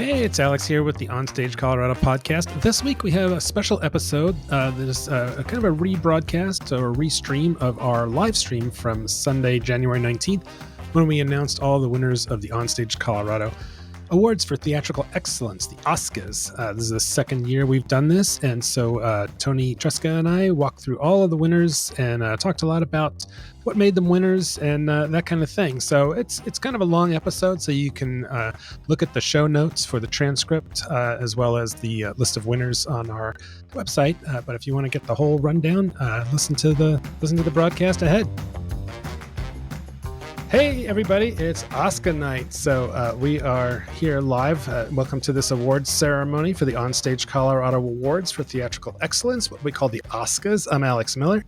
Hey, it's Alex here with the OnStage Colorado Podcast. This week we have a special episode that is kind of a rebroadcast or restream of our live stream from Sunday, January 19th, when we announced all the winners of the OnStage Colorado Awards for Theatrical Excellence, the OSCAs. This is the second year we've done this, and so Toni Tresca and I walked through all of the winners and talked a lot about what made them winners and that kind of thing. So it's kind of a long episode, so you can look at the show notes for the transcript as well as the list of winners on our website. But if you want to get the whole rundown, listen to the broadcast ahead. Hey everybody, it's OSCA night. So we are here live. Welcome to this awards ceremony for the OnStage Colorado Awards for Theatrical Excellence, what we call the OSCAs. I'm Alex Miller.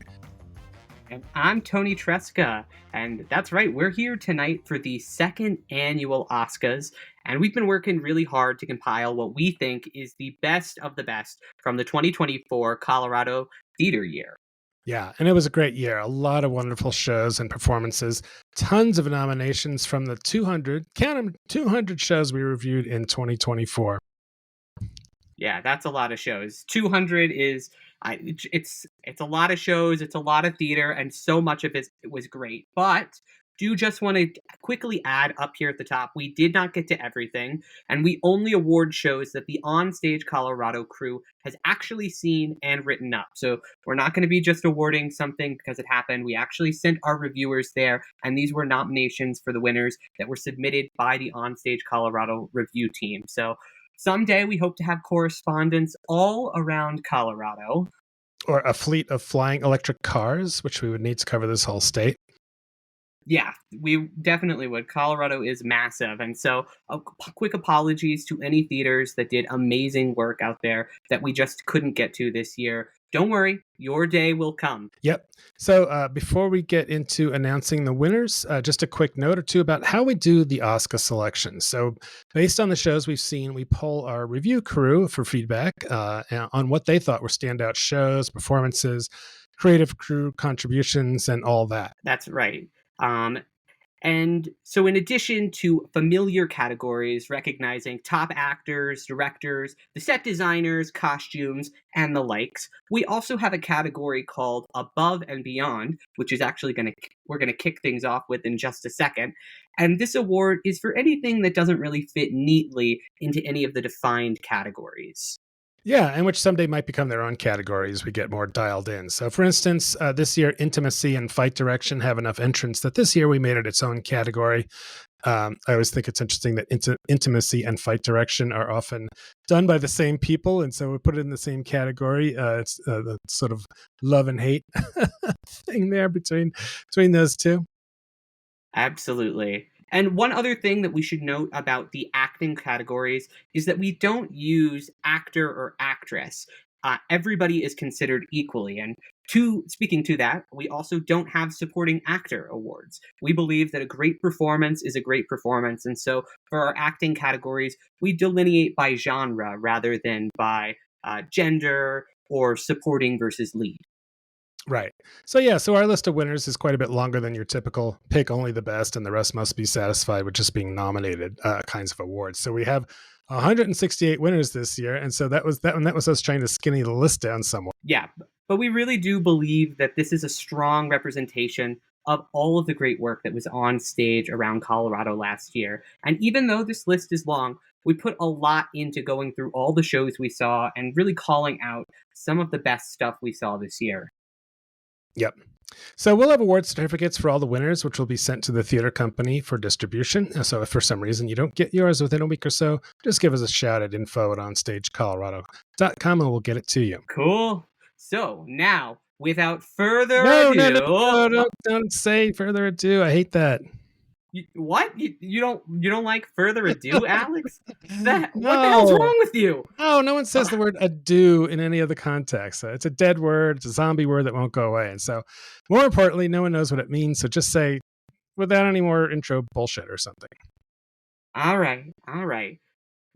And I'm Toni Tresca. And that's right, we're here tonight for the second annual OSCAs. And we've been working really hard to compile what we think is the best of the best from the 2024 Colorado theater year. Yeah, and it was a great year. A lot of wonderful shows and performances. Tons of nominations from the 200 shows we reviewed in 2024. Yeah, that's a lot of shows. 200 is, it's a lot of shows. It's a lot of theater, and so much of it was great. But do just want to quickly add up here at the top, we did not get to everything, and we only award shows that the OnStage Colorado crew has actually seen and written up. So we're not going to be just awarding something because it happened. We actually sent our reviewers there, and these were nominations for the winners that were submitted by the OnStage Colorado review team. So someday we hope to have correspondents all around Colorado. Or a fleet of flying electric cars, which we would need to cover this whole state. Yeah, we definitely would. Colorado is massive. And so quick apologies to any theaters that did amazing work out there that we just couldn't get to this year. Don't worry, your day will come. Yep. So before we get into announcing the winners, just a quick note or two about how we do the OSCA selection. So based on the shows we've seen, we poll our review crew for feedback on what they thought were standout shows, performances, creative crew contributions, and all that. That's right. And so in addition to familiar categories recognizing top actors, directors, the set designers, costumes, and the likes, we also have a category called Above and Beyond, which is actually we're going to kick things off with in just a second. And this award is for anything that doesn't really fit neatly into any of the defined categories. Yeah, and which someday might become their own category as we get more dialed in. So, for instance, this year, intimacy and fight direction have enough entrants that this year we made it its own category. I always think it's interesting that intimacy and fight direction are often done by the same people, and so we put it in the same category. It's the sort of love and hate thing there between those two. Absolutely. And one other thing that we should note about the acting categories is that we don't use actor or actress. Everybody is considered equally. And speaking to that, we also don't have supporting actor awards. We believe that a great performance is a great performance. And so for our acting categories, we delineate by genre rather than by gender or supporting versus lead. Right. So our list of winners is quite a bit longer than your typical pick only the best and the rest must be satisfied with just being nominated kinds of awards. So we have 168 winners this year, and so that was us trying to skinny the list down somewhat. Yeah, but we really do believe that this is a strong representation of all of the great work that was on stage around Colorado last year. And even though this list is long, we put a lot into going through all the shows we saw and really calling out some of the best stuff we saw this year. Yep. So we'll have award certificates for all the winners, which will be sent to the theater company for distribution. So if for some reason you don't get yours within a week or so, just give us a shout at info@onstagecolorado.com and we'll get it to you. Cool. So now, without further ado... No, don't say further ado. I hate that. What? You don't like further ado, Alex? No. What the hell's wrong with you? No one says the word ado in any other context. It's a dead word. It's a zombie word that won't go away. And so, more importantly, no one knows what it means. So just say, without any more intro bullshit or something. All right.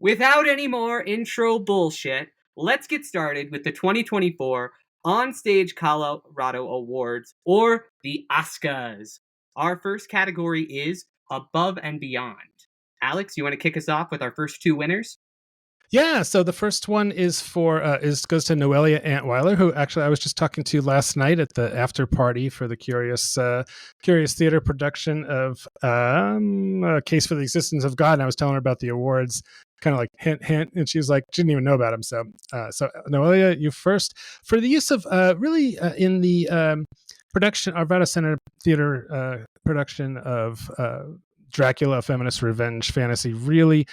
Without any more intro bullshit, let's get started with the 2024 OnStage Colorado Awards, or the OSCAs. Our first category is Above and Beyond. Alex, you want to kick us off with our first two winners? Yeah, so the first one is goes to Noelia Antweiler, who actually I was just talking to last night at the after party for the Curious Theater production of A Case for the Existence of God. And I was telling her about the awards, kind of like hint, hint, and she was like, she didn't even know about them. So Noelia, you first for the use of in the production Arvada Center Theater production of Dracula, a feminist revenge fantasy. Really.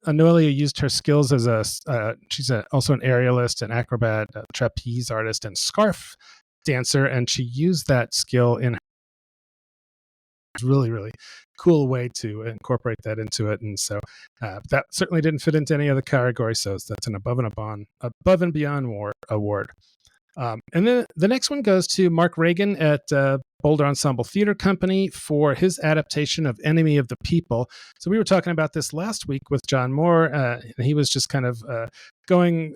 Anoelia used her skills as she's also an aerialist, an acrobat, a trapeze artist, and scarf dancer, and she used that skill in a really, really cool way to incorporate that into it. And so that certainly didn't fit into any other category, so that's an above and beyond award. And then the next one goes to Mark Reagan at Boulder Ensemble Theater Company for his adaptation of Enemy of the People. So we were talking about this last week with John Moore, and he was just kind of going,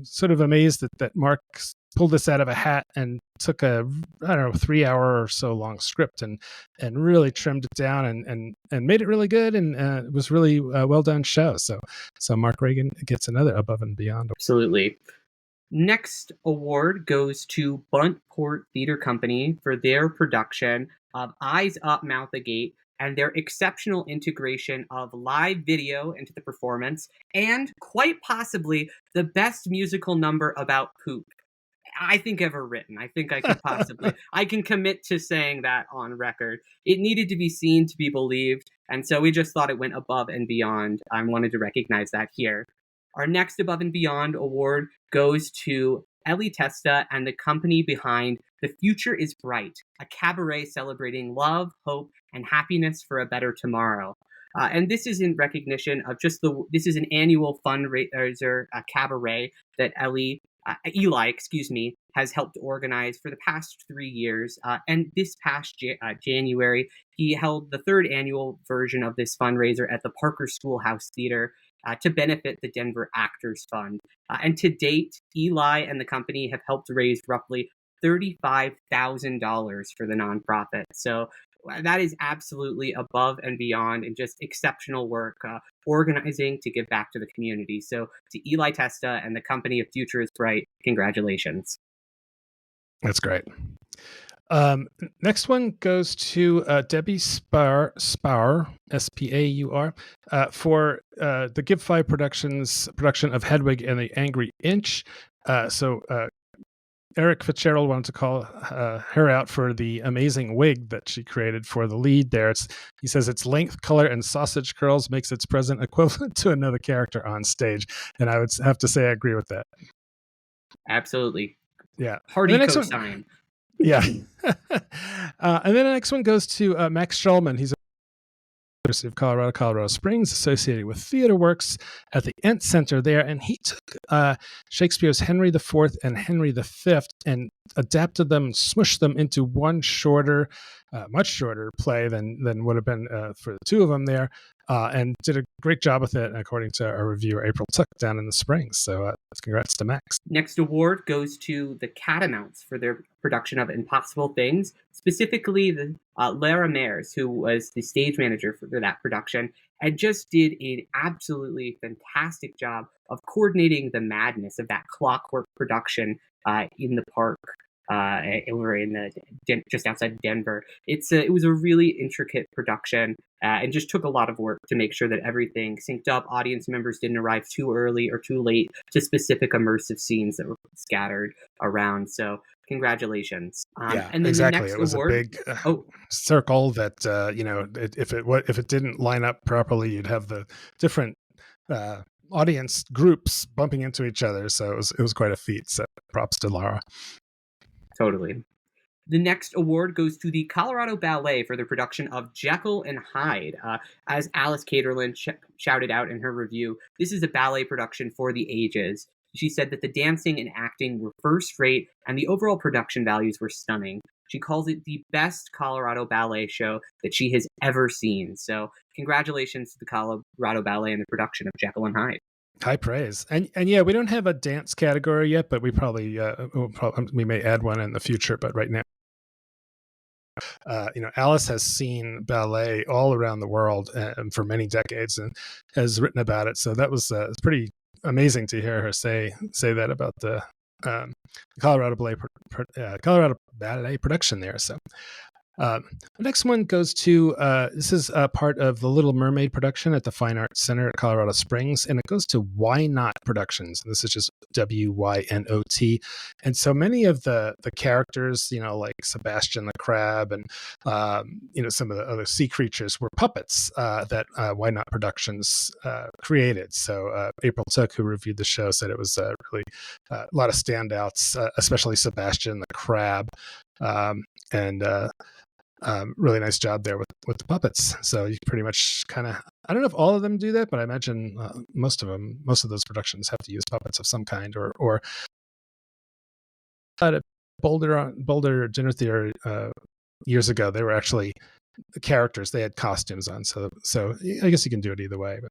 sort of amazed that Mark pulled this out of a hat and took a 3-hour or so long script and really trimmed it down and made it really good, and it was really a well done show. So Mark Reagan gets another above and beyond. Absolutely. Next award goes to Buntport Theater Company for their production of Eyes Up, Mouth Agape and their exceptional integration of live video into the performance, and quite possibly the best musical number about poop I think ever written. I think I could possibly, I can commit to saying that on record. It needed to be seen to be believed, and so we just thought it went above and beyond. I wanted to recognize that here. Our next Above and Beyond award goes to Ellie Testa and the company behind The Future is Bright, a cabaret celebrating love, hope, and happiness for a better tomorrow. And this is in recognition of this is an annual fundraiser cabaret that Eli, has helped organize for the past 3 years. And this past January, he held the third annual version of this fundraiser at the Parker Schoolhouse Theater to benefit the Denver Actors Fund. And to date, Eli and the company have helped raise roughly $35,000 for the nonprofit. So that is absolutely above and beyond and just exceptional work organizing to give back to the community. So to Eli Testa and the company of Future is Bright, congratulations. That's great. Next one goes to Debbie Spaur, Spaur, for the Give 5 Productions production of Hedwig and the Angry Inch. Eric Fitzgerald wanted to call her out for the amazing wig that she created for the lead there. He says its length, color, and sausage curls makes its present equivalent to another character on stage. And I would have to say I agree with that. Absolutely. Yeah. Hearty co-sign. Yeah. And then the next one goes to Max Schulman. He's University of Colorado Springs, associated with theater works at the Ent Center there, and he took Shakespeare's Henry IV and Henry V and adapted them and smushed them into one much shorter play than would have been for the two of them there, and did a great job with it, according to our reviewer April Tuck down in the Springs. So congrats to Max. Next award goes to the Catamounts for their production of Impossible Things, specifically the Lara Mares, who was the stage manager for that production, and just did an absolutely fantastic job of coordinating the madness of that clockwork production in the park over in just outside Denver. It was a really intricate production and just took a lot of work to make sure that everything synced up. Audience members didn't arrive too early or too late to specific immersive scenes that were scattered around. So congratulations. Yeah, and then exactly. The next it was award, a big circle that if it didn't line up properly, you'd have the different audience groups bumping into each other. So it was quite a feat. So props to Lara. Totally. The next award goes to the Colorado Ballet for the production of Jekyll and Hyde. As Alice Caterlin shouted out in her review, this is a ballet production for the ages. She said that the dancing and acting were first rate and the overall production values were stunning. She calls it the best Colorado ballet show that she has ever seen. So congratulations to the Colorado Ballet and the production of Jekyll and Hyde. High praise. And yeah, we don't have a dance category yet, but we probably we may add one in the future. But right now, Alice has seen ballet all around the world for many decades and has written about it. So that was it's pretty amazing to hear her say that about the Colorado Ballet production there. So the next one goes to this is part of the Little Mermaid production at the Fine Arts Center at Colorado Springs, and it goes to Why Not Productions. And this is just WYNOT. And so many of the characters, like Sebastian the Crab and some of the other sea creatures were puppets that Why Not Productions created. So April Took, who reviewed the show, said it was really a lot of standouts, especially Sebastian the Crab. Really nice job there with the puppets. So you pretty much kind of, I don't know if all of them do that, but I imagine most of those productions have to use puppets of some kind, or at Boulder Dinner Theater years ago, they were actually the characters. They had costumes on. So I guess you can do it either way. But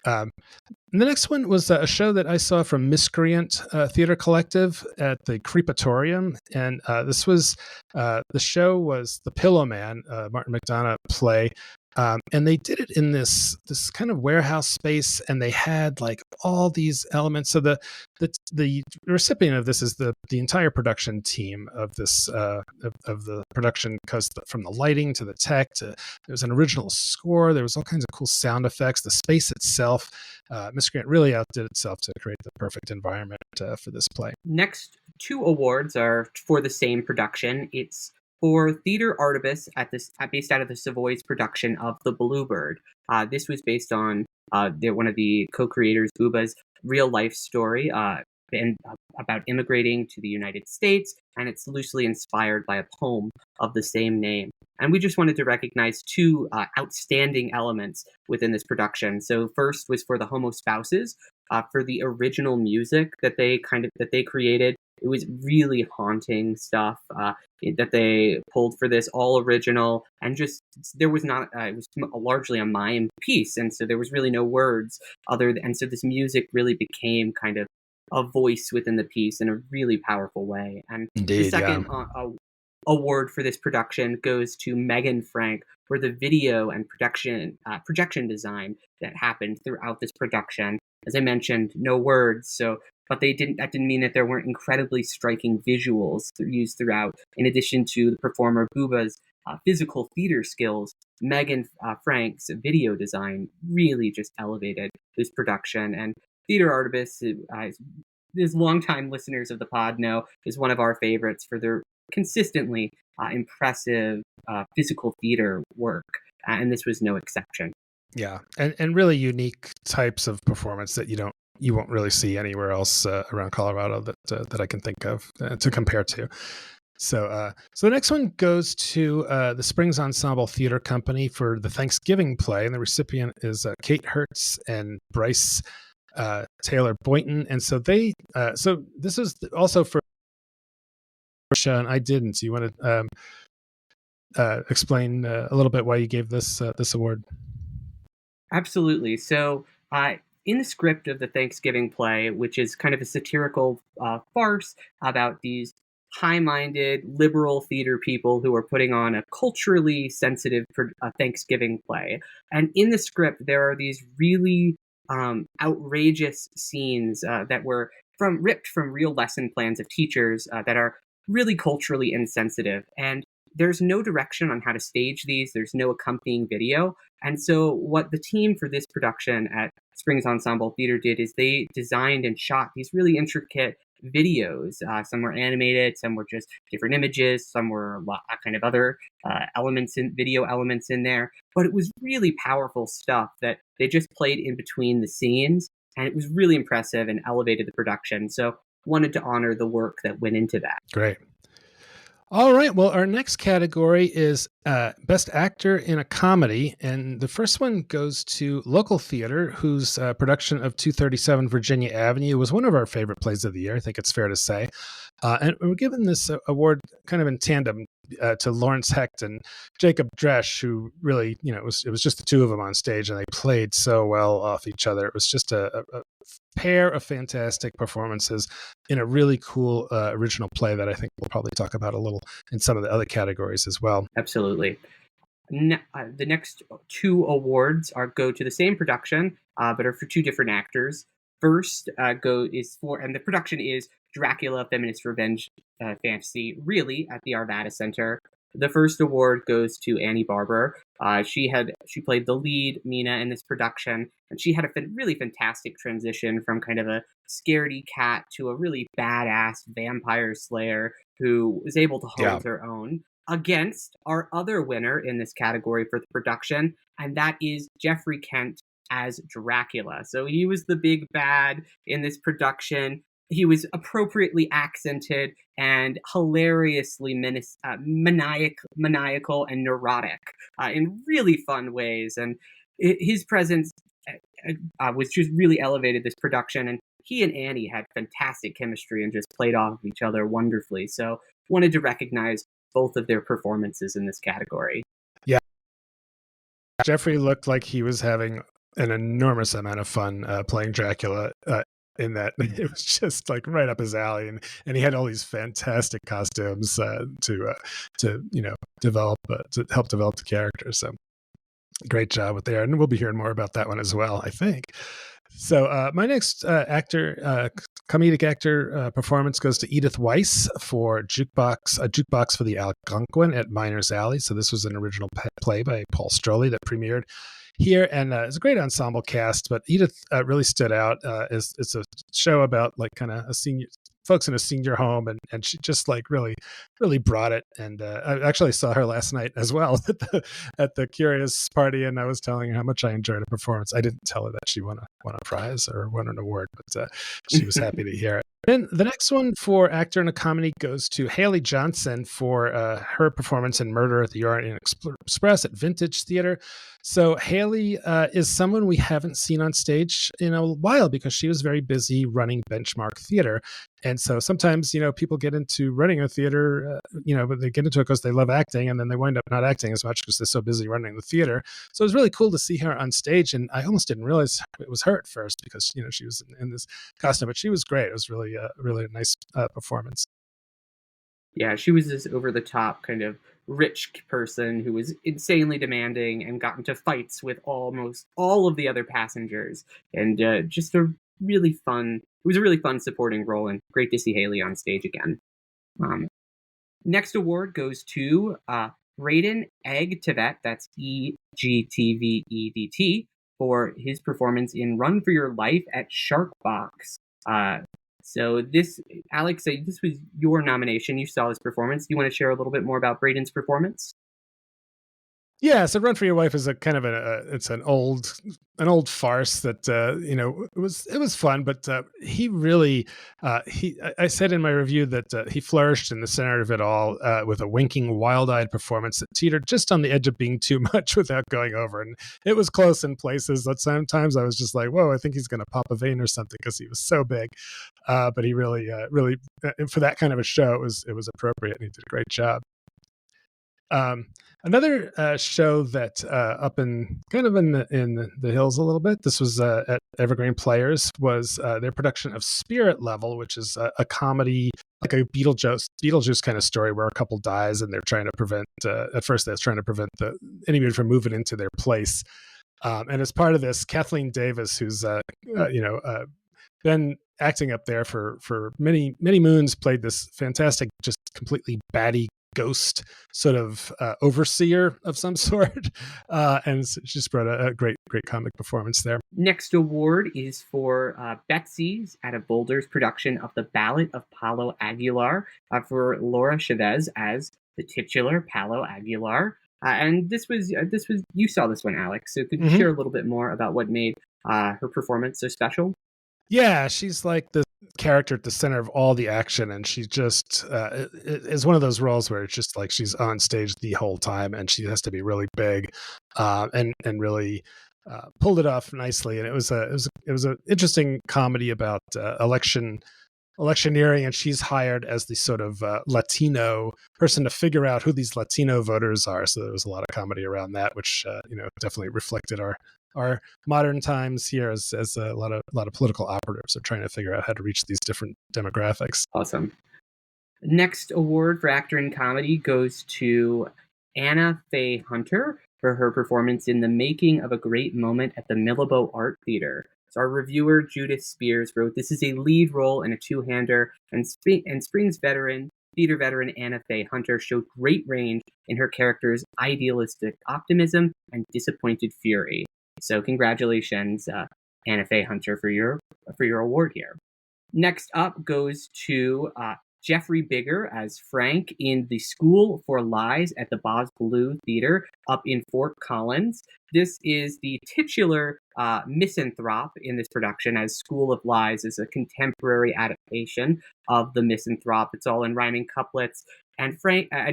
and the next one was a show that I saw from Miscreant Theater Collective at the Creepatorium, and this was the show was The Pillow Man, Martin McDonagh play, and they did it in this kind of warehouse space, and they had like all these elements. So the recipient of this is the entire production team of this of the production, because from the lighting to the tech to there was an original score, there was all kinds of cool sound effects. The space itself, Miscreant really outdid itself to create the perfect environment for this play. Next two awards are for the same production. It's for Theater Artibus based out of the Savoy's production of The Bluebird. This was based on one of the co-creators, Booba's real life story and about immigrating to the United States, and it's loosely inspired by a poem of the same name. And we just wanted to recognize two outstanding elements within this production. So first was for the Homo Spouses, for the original music that they created. It was really haunting stuff that they pulled for this, all original, and just there was not. It was largely a mime piece, and so there was really no words and so this music really became kind of a voice within the piece in a really powerful way. And Indeed, the second award for this production goes to Megan Frank for the video and projection design that happened throughout this production. As I mentioned, no words, but that didn't mean that there weren't incredibly striking visuals used throughout. In addition to the performer Booba's physical theater skills, Megan Frank's video design really just elevated this production. And Theater Artibus, as longtime listeners of the pod know, is one of our favorites for their consistently impressive physical theater work, and this was no exception. Yeah, and really unique types of performance that you won't really see anywhere else around Colorado that I can think of to compare to. So the next one goes to the Springs Ensemble Theater Company for the Thanksgiving play, and the recipient is Kate Hertz and Bryce Taylor Boynton. And so so this is also for and I didn't. So you want to explain a little bit why you gave this award? Absolutely. So in the script of the Thanksgiving play, which is kind of a satirical farce about these high-minded liberal theater people who are putting on a culturally sensitive Thanksgiving play. And in the script, there are these really outrageous scenes that were ripped from real lesson plans of teachers that are really culturally insensitive. And there's no direction on how to stage these. There's no accompanying video. And so what the team for this production at Springs Ensemble Theater did is they designed and shot these really intricate videos. Some were animated, some were just different images, some were kind of other video elements in there. But it was really powerful stuff that they just played in between the scenes. And it was really impressive and elevated the production. So wanted to honor the work that went into that. Great. All right. Well, our next category is Best Actor in a Comedy. And the first one goes to Local Theater, whose production of 237 Virginia Avenue was one of our favorite plays of the year. I think it's fair to say. And we're given this award kind of in tandem to Lawrence Hecht and Jacob Dresch, who really, it was just the two of them on stage, and they played so well off each other. It was just a pair of fantastic performances in a really cool original play that I think we'll probably talk about a little in some of the other categories as well. Absolutely. The next two awards go to the same production, but are for two different actors. First and the production is Dracula: Feminist Revenge Fantasy, really, at the Arvada Center. The first award goes to Annie Barber. She played the lead, Mina, in this production, and she had a really fantastic transition from kind of a scaredy cat to a really badass vampire slayer who was able to hold her own against our other winner in this category for the production, and that is Jeffrey Kent as Dracula. So he was the big bad in this production. He was appropriately accented and hilariously maniacal and neurotic in really fun ways. And his presence was just really elevated this production. And he and Annie had fantastic chemistry and just played off of each other wonderfully. So wanted to recognize both of their performances in this category. Yeah. Jeffrey looked like he was having an enormous amount of fun playing Dracula. In that it was just like right up his alley, and he had all these fantastic costumes to help develop the character. So great job with there, and we'll be hearing more about that one as well, I think. So my next comedic actor performance goes to Edith Weiss for A Jukebox for the Algonquin at Miners Alley. So this was an original play by Paul Stroley that premiered here, and it's a great ensemble cast, but Edith really stood out. It's a show about like kind of folks in a senior home, and she just like really brought it. And I actually saw her last night as well at the Curious party, and I was telling her how much I enjoyed her performance. I didn't tell her that she won a prize or won an award, but she was happy to hear it. And the next one for actor in a comedy goes to Haley Johnson for her performance in Murder at the Orient Express at Vintage Theater. So Haley is someone we haven't seen on stage in a while because she was very busy running Benchmark Theater. And so sometimes, people get into running a theater, but they get into it because they love acting, and then they wind up not acting as much because they're so busy running the theater. So it was really cool to see her on stage, and I almost didn't realize it was her at first because, she was in this costume, but she was great. It was really a nice performance. Yeah, she was this over-the-top kind of rich person who was insanely demanding and got into fights with almost all of the other passengers, and just a really fun. It was a really fun supporting role, and great to see Haley on stage again. Next award goes to Braden Egg Tibet, that's EGTVEDT, for his performance in Run for Your Life at Sharkbox. So this, Alex, this was your nomination. You saw this performance. Do you want to share a little bit more about Braden's performance? Yeah, so Run for Your Life is a kind of it's an old farce that it was fun, but he really I said in my review that he flourished in the center of it all with a winking, wild-eyed performance that teetered just on the edge of being too much without going over, and it was close in places. But sometimes I was just like, whoa, I think he's going to pop a vein or something because he was so big. But he really for that kind of a show, it was appropriate, and he did a great job. Another show that up in kind of in the hills a little bit. This was at Evergreen Players. Was their production of Spirit Level, which is a comedy, like a Beetlejuice kind of story where a couple dies and they're trying to prevent. At first, they're trying to prevent anybody from moving into their place. And as part of this, Kathleen Davis, who's been acting up there for many moons, played this fantastic, just completely batty ghost sort of overseer of some sort, and she just brought a great comic performance there. Next award is for Betsy's at a Boulder's production of The Ballad of Paulo Aguilar for Laura Chavez as the titular Paulo Aguilar. And this was you saw this one, Alex. So could you share a little bit more about what made her performance so special? Yeah, she's like the character at the center of all the action, and she just is one of those roles where it's just like she's on stage the whole time, and she has to be really big, and really pulled it off nicely. And it was an interesting comedy about election electioneering, and she's hired as the sort of Latino person to figure out who these Latino voters are. So there was a lot of comedy around that, which definitely reflected our modern times here as a lot of political operatives are trying to figure out how to reach these different demographics. Awesome. Next award for actor in comedy goes to Anna Faye Hunter for her performance in The Making of a Great Moment at the Millabo Art Theater. So our reviewer, Judith Spears, wrote, "This is a lead role in a two-hander, and Springs theater veteran Anna Faye Hunter showed great range in her character's idealistic optimism and disappointed fury." So congratulations, Anna Faye Hunter, for your award here. Next up goes to Jeffrey Bigger as Frank in The School for Lies at the Boz Ballou Theater up in Fort Collins. This is the titular misanthrope in this production, as School of Lies is a contemporary adaptation of The Misanthrope. It's all in rhyming couplets. And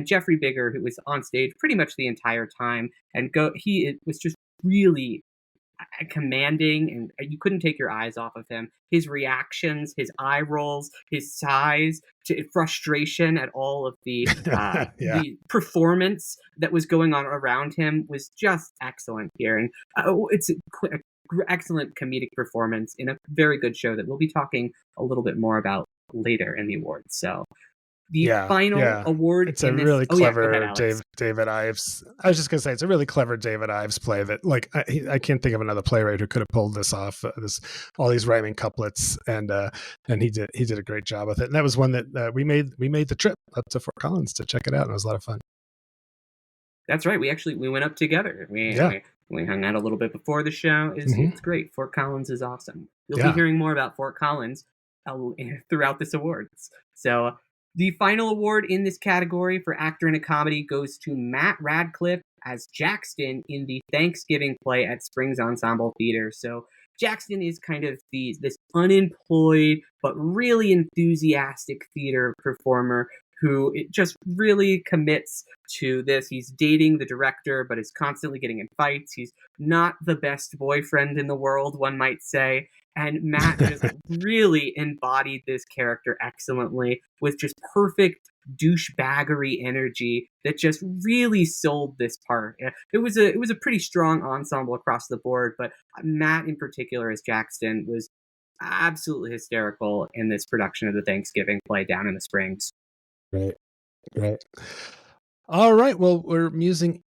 Jeffrey Bigger, who was on stage pretty much the entire time, he was just really commanding, and you couldn't take your eyes off of him. His reactions, his eye rolls, his sighs, to frustration at all of the the performance that was going on around him was just excellent here. And it's an excellent comedic performance in a very good show that we'll be talking a little bit more about later in the awards. So the final award. It's a really clever David Ives. I was just gonna say it's a really clever David Ives play that, like, I can't think of another playwright who could have pulled this off. All these rhyming couplets, and he did a great job with it. And that was one that we made the trip up to Fort Collins to check it out, and it was a lot of fun. That's right. We went up together. We hung out a little bit before the show. It's great. Fort Collins is awesome. You'll be hearing more about Fort Collins throughout this awards. So the final award in this category for actor in a comedy goes to Matt Radcliffe as Jackson in the Thanksgiving play at Springs Ensemble Theater. So Jackson is kind of this unemployed but really enthusiastic theater performer who just really commits to this. He's dating the director, but is constantly getting in fights. He's not the best boyfriend in the world, one might say. And Matt just really embodied this character excellently with just perfect douchebaggery energy that just really sold this part. It was a pretty strong ensemble across the board, but Matt in particular as Jackson was absolutely hysterical in this production of the Thanksgiving play down in the Springs. Right. All right. Well, we're musing.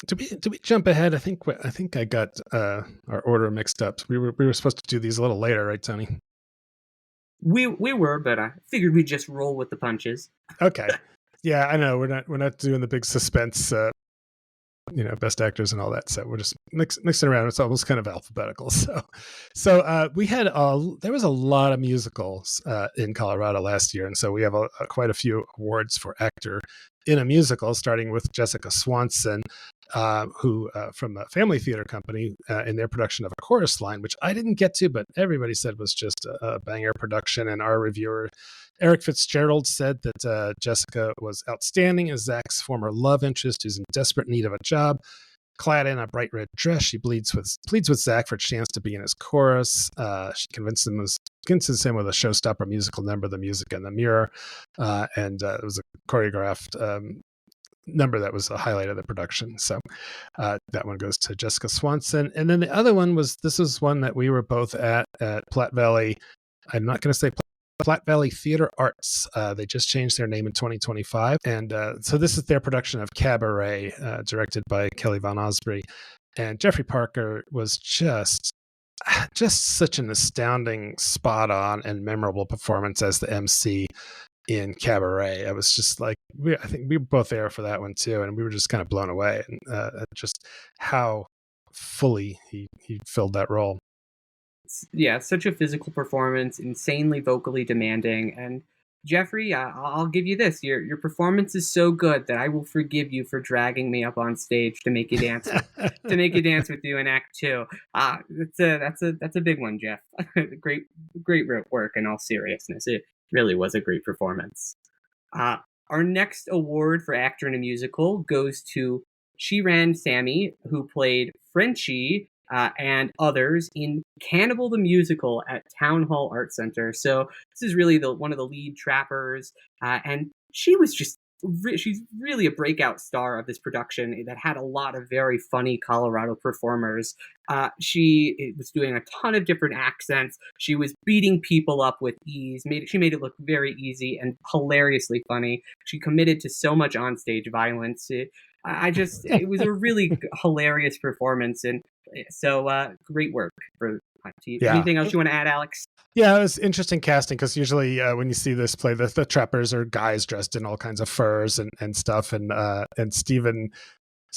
Do we jump ahead? I think I got our order mixed up. We were supposed to do these a little later, right, Tony? We were, but I figured we'd just roll with the punches. Okay. Yeah, I know we're not doing the big suspense, best actors and all that. So we're just mixing around. It's almost kind of alphabetical. So we had there was a lot of musicals in Colorado last year, and so we have quite a few awards for actor in a musical, starting with Jessica Swanson, who from a Family Theater Company in their production of A Chorus Line, which I didn't get to, but everybody said was just a banger production. And our reviewer, Eric Fitzgerald, said that Jessica was outstanding as Zach's former love interest who's in desperate need of a job. Clad in a bright red dress, she pleads with Zach for a chance to be in his chorus. She convinces him with a showstopper musical number, The Music in the Mirror. And it was a choreographed number that was a highlight of the production. So that one goes to Jessica Swanson. And then the other one was one that we were both at Platte Valley. I'm not going to say Platte Valley Theater Arts. They just changed their name in 2025. And so this is their production of Cabaret, directed by Kelly Von Osbury. And Jeffrey Parker was just such an astounding, spot on and memorable performance as the MC in Cabaret. I was just like, I think we were both there for that one too. And we were just kind of blown away and just how fully he filled that role. Yeah, such a physical performance, insanely vocally demanding. And Jeffrey, I'll give you this: your performance is so good that I will forgive you for dragging me up on stage to make you dance with you in Act 2. That's a big one, Jeff. great work. In all seriousness, it really was a great performance. Our next award for actor in a musical goes to Shiran Sami, who played Frenchie and others in Cannibal the Musical at Town Hall Art Center. So this is really one of the lead trappers, and she was just she's really a breakout star of this production that had a lot of very funny Colorado performers. She was doing a ton of different accents. She was beating people up with ease. She made it look very easy and hilariously funny. She committed to so much onstage violence. It was a really hilarious performance, and so great work for you. Yeah. Anything else you want to add, Alex? Yeah, it was interesting casting because usually when you see this play, the trappers are guys dressed in all kinds of furs and stuff. And Steven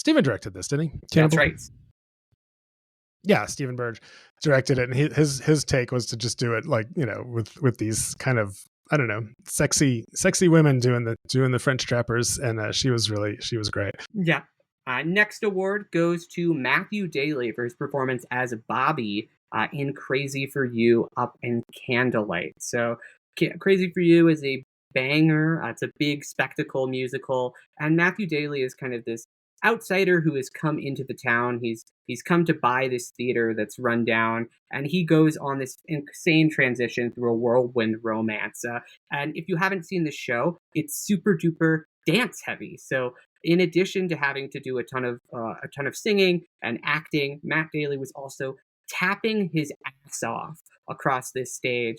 directed this, didn't he? That's right. Yeah, Stephen Burge directed it, and his take was to just do it like, with these kind of, I don't know, sexy women doing the French trappers, and she was great. Yeah. Next award goes to Matthew Daly for his performance as Bobby in Crazy for You Up in Candlelight. So Crazy for You is a banger. It's a big spectacle musical, and Matthew Daly is kind of this outsider who has come into the town. He's come to buy this theater that's run down, and he goes on this insane transition through a whirlwind romance. And if you haven't seen the show, it's super duper dance heavy. So in addition to having to do a ton of singing and acting, Matt Daly was also tapping his ass off across this stage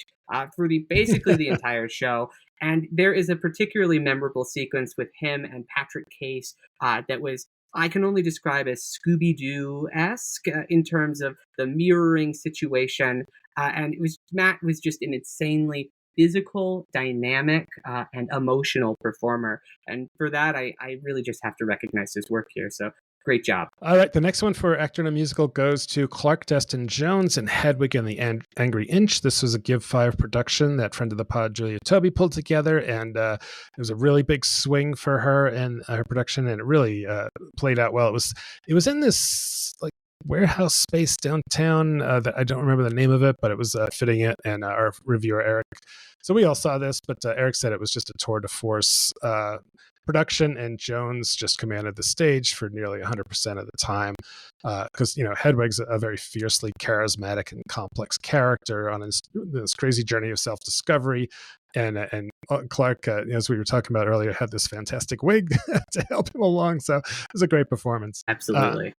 for basically the entire show. And there is a particularly memorable sequence with him and Patrick Case that was, I can only describe as Scooby-Doo-esque in terms of the mirroring situation. And Matt was just an insanely physical, dynamic, and emotional performer. And for that, I really just have to recognize his work here. So great job. All right, the next one for actor in a musical goes to Clark Destin Jones in Hedwig and the Angry Inch. This was a Give 5 production that friend of the pod Julia Toby pulled together, and it was a really big swing for her and her production, and it really played out well. It was in this like warehouse space downtown that I don't remember the name of it, but it was fitting it, and our reviewer Eric. So we all saw this, but Eric said it was just a tour de force production, and Jones just commanded the stage for nearly 100% of the time because Hedwig's a very fiercely charismatic and complex character on this crazy journey of self-discovery, and Clark, as we were talking about earlier, had this fantastic wig to help him along, so it was a great performance. Absolutely.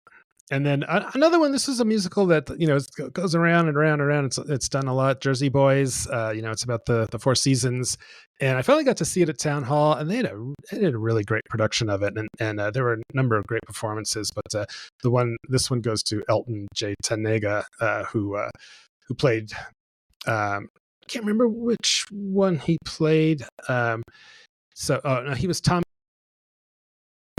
And then another one. This is a musical that it goes around and around and around. It's done a lot. Jersey Boys. It's about the Four Seasons, and I finally got to see it at Town Hall, and they did a really great production of it, and there were a number of great performances. But this one goes to Elton J. Tanega, who played. I can't remember which one he played. No, he was Tom.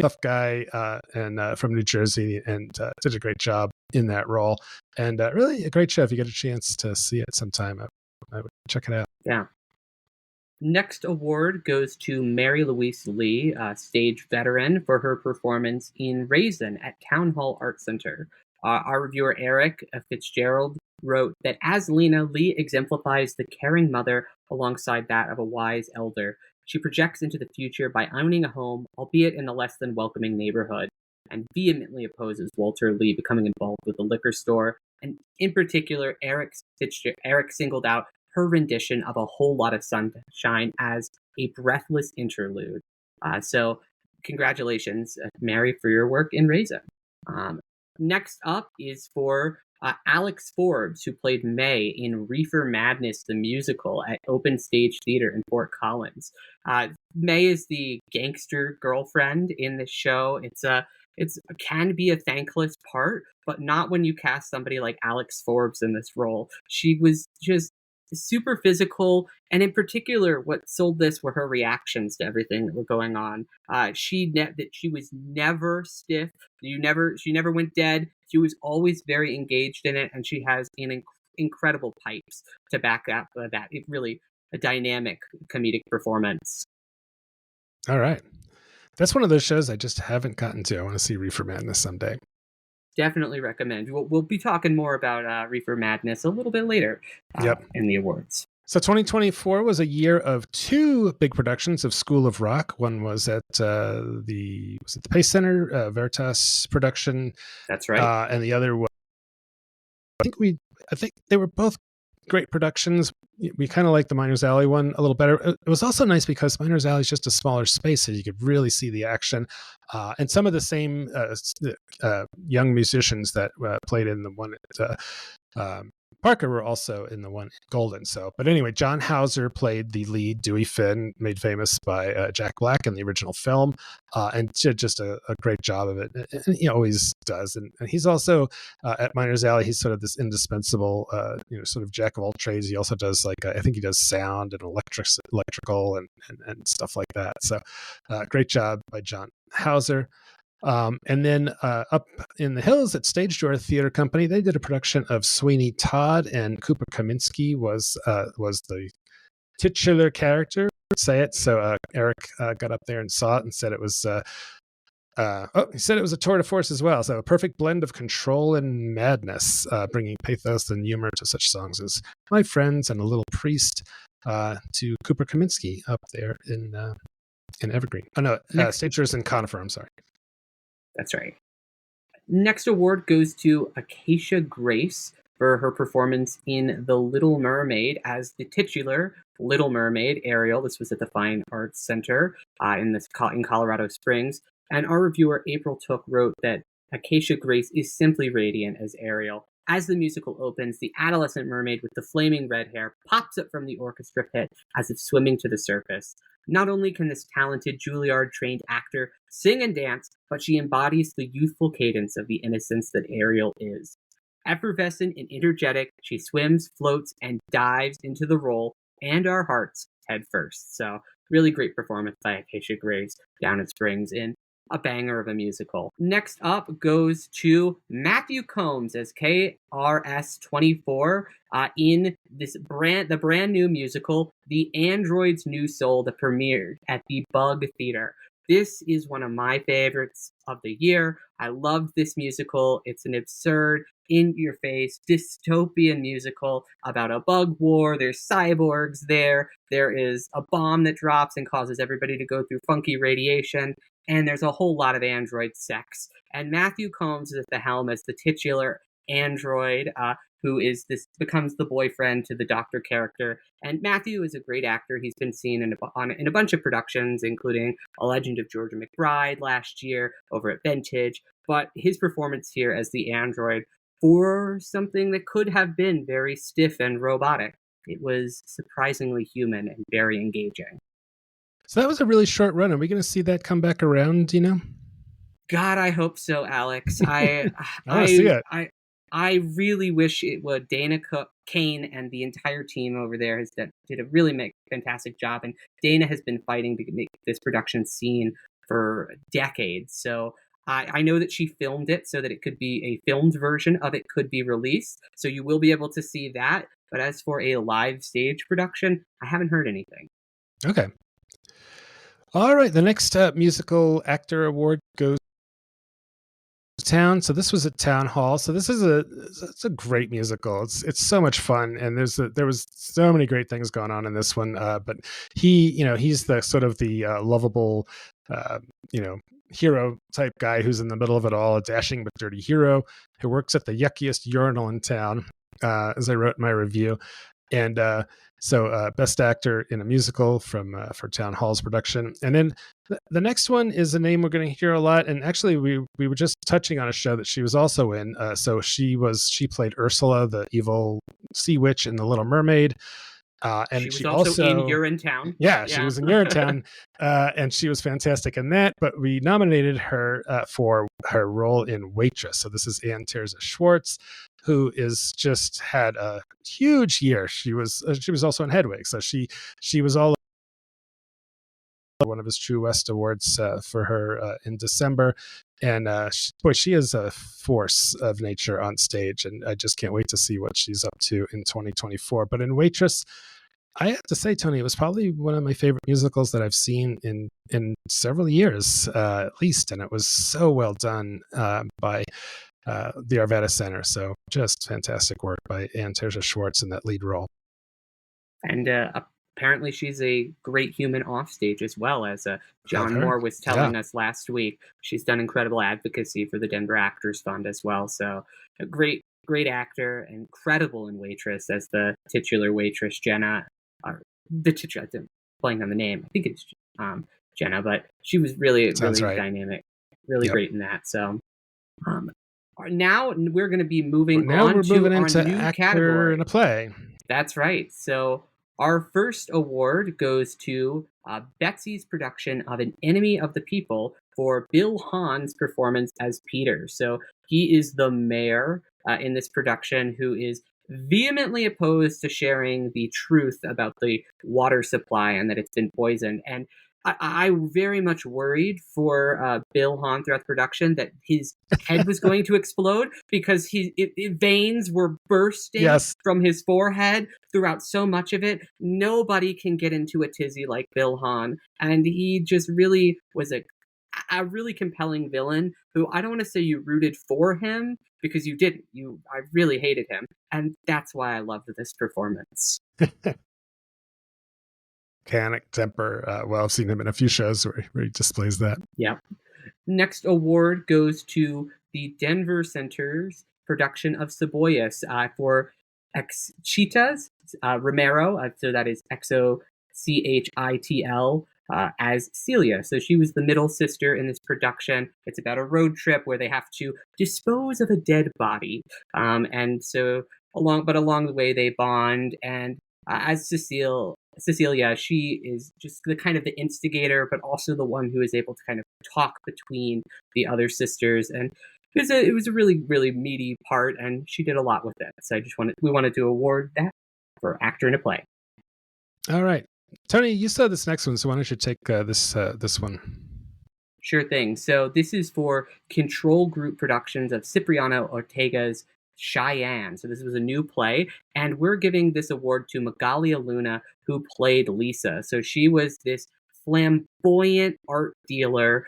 Tough guy and from New Jersey, and did a great job in that role, and really a great show. If you get a chance to see it sometime, I would check it out. Yeah. Next award goes to Mary Louise Lee, stage veteran, for her performance in Raisin at Town Hall Art Center. Our reviewer Eric Fitzgerald wrote that as Lena, Lee exemplifies the caring mother alongside that of a wise elder. She projects into the future by owning a home, albeit in a less than welcoming neighborhood, and vehemently opposes Walter Lee becoming involved with the liquor store. And in particular, Eric singled out her rendition of A Whole Lot of Sunshine as a breathless interlude. So congratulations, Mary, for your work in Raisin. Next up is for Alex Forbes, who played May in Reefer Madness, the musical at OpenStage Theater in Fort Collins. May is the gangster girlfriend in the show. It can be a thankless part, but not when you cast somebody like Alex Forbes in this role. She was just super physical, and in particular, what sold this were her reactions to everything that were going on. She was never stiff. She never went dead. She was always very engaged in it, and she has incredible pipes to back up that. It really a dynamic comedic performance. All right, that's one of those shows I just haven't gotten to. I want to see Reefer Madness someday. Definitely recommend. We'll be talking more about Reefer Madness a little bit later in the awards. So 2024 was a year of two big productions of School of Rock. One was at the Pace Center, Veritas production. That's right. And the other was I think they were both great productions. We kind of like the Miners Alley one a little better. It was also nice because Miners Alley is just a smaller space, so you could really see the action. And some of the same young musicians that played in the one at Parker were also in the one at Golden. So, but anyway, John Houser played the lead, Dewey Finn, made famous by Jack Black in the original film, and did just a great job of it. And he always does. And he's also at Miners Alley. He's sort of this indispensable, sort of jack of all trades. He also does I think he does sound and electrical and stuff like that. So, great job by John Houser. And then up in the hills at Stage Door Theater Company, they did a production of Sweeney Todd, and Cooper Kaminsky was the titular character. Say it. So Eric got up there and saw it and said it was. He said it was a tour de force as well. So a perfect blend of control and madness, bringing pathos and humor to such songs as "My Friends" and "A Little Priest" to Cooper Kaminsky up there in Evergreen. Oh no, Stage Door's in Conifer. I'm sorry. That's right. Next award goes to Acacia Grace for her performance in The Little Mermaid as the titular Little Mermaid, Ariel. This was at the Fine Arts Center in Colorado Springs. And our reviewer, April Took, wrote that Acacia Grace is simply radiant as Ariel. As the musical opens, the adolescent mermaid with the flaming red hair pops up from the orchestra pit as if swimming to the surface. Not only can this talented Juilliard-trained actor sing and dance, but she embodies the youthful cadence of the innocence that Ariel is. Effervescent and energetic, she swims, floats, and dives into the role and our hearts head first. So, really great performance by Acacia Grace down at Springs in a banger of a musical. Next up goes to Matthew Combs as KRS-24 in the brand new musical, The Android's New Soul, that premiered at the Bug Theater. This is one of my favorites of the year. I love this musical. It's an absurd, in-your-face, dystopian musical about a bug war. There's cyborgs there. There is a bomb that drops and causes everybody to go through funky radiation. And there's a whole lot of android sex. And Matthew Combs is at the helm as the titular android, who becomes the boyfriend to the doctor character. And Matthew is a great actor. He's been seen in a bunch of productions, including A Legend of Georgia McBride last year over at Vintage. But his performance here as the android for something that could have been very stiff and robotic, it was surprisingly human and very engaging. So that was a really short run. Are we going to see that come back around, God, I hope so, Alex. I want to see it. I really wish it would. Dana Kane and the entire team over there did a really fantastic job. And Dana has been fighting to make this production seen for decades. So I know that she filmed it so that it could be a filmed version of it could be released. So you will be able to see that. But as for a live stage production, I haven't heard anything. Okay. All right, the next musical actor award goes to Town. So this was at Town Hall. So this is it's a great musical. It's so much fun, and there was so many great things going on in this one. But he's the sort of the lovable, hero type guy who's in the middle of it all, a dashing but dirty hero who works at the yuckiest urinal in town, as I wrote in my review. And so best actor in a musical for Town Hall's production. And then the next one is a name we're going to hear a lot. And actually, we were just touching on a show that she was also in. So she played Ursula, the evil sea witch in The Little Mermaid. And she was also in Urinetown. Yeah, she was in Urinetown, and she was fantastic in that. But we nominated her for her role in Waitress. So this is Ann Terza Schwartz, who is just had a huge year. She was also in Hedwig, so she was all one of his True West Awards for her in December. And she is a force of nature on stage, and I just can't wait to see what she's up to in 2024. But in Waitress, I have to say, Tony, it was probably one of my favorite musicals that I've seen in several years, at least, and it was so well done by the Arvada Center. So just fantastic work by Ann Terza Schwartz in that lead role. And apparently she's a great human offstage as well, as John Moore was telling us last week. She's done incredible advocacy for the Denver Actors Fund as well. So a great great actor, incredible in Waitress as the titular waitress, Jenna. The titular, I'm blanking on the name. I think it's Jenna, but she was really, Sounds really right. dynamic, really Yep. great in that. So now we're going to be moving Now on we're to moving our into new actor in category. a play. That's right. So our first award goes to Betsy's production of An Enemy of the People for Bill Hahn's performance as Peter. So he is the mayor in this production who is vehemently opposed to sharing the truth about the water supply and that it's been poisoned. And I very much worried for Bill Hahn throughout the production that his head was going to explode because veins were bursting Yes. from his forehead throughout so much of it. Nobody can get into a tizzy like Bill Hahn, and he just really was a really compelling villain who I don't want to say you rooted for him because you didn't. I really hated him, and that's why I loved this performance. Mechanic temper. Well, I've seen him in a few shows where he displays that. Yep. Next award goes to the Denver Center's production of Cebollas for Exchitas Romero. So that is Xochitl as Celia. So she was the middle sister in this production. It's about a road trip where they have to dispose of a dead body. And so along the way they bond. And as Cecilia, she is just the kind of the instigator, but also the one who is able to kind of talk between the other sisters. And it was a really, really meaty part, and she did a lot with it. So we wanted to award that for actor in a play. All right, Tony, you saw this next one, so why don't you take this one? Sure thing. So this is for Control Group Productions of Cipriano Ortega's Cheyenne. So this was a new play, and we're giving this award to Magalia Luna, who played Lisa. So she was this flamboyant art dealer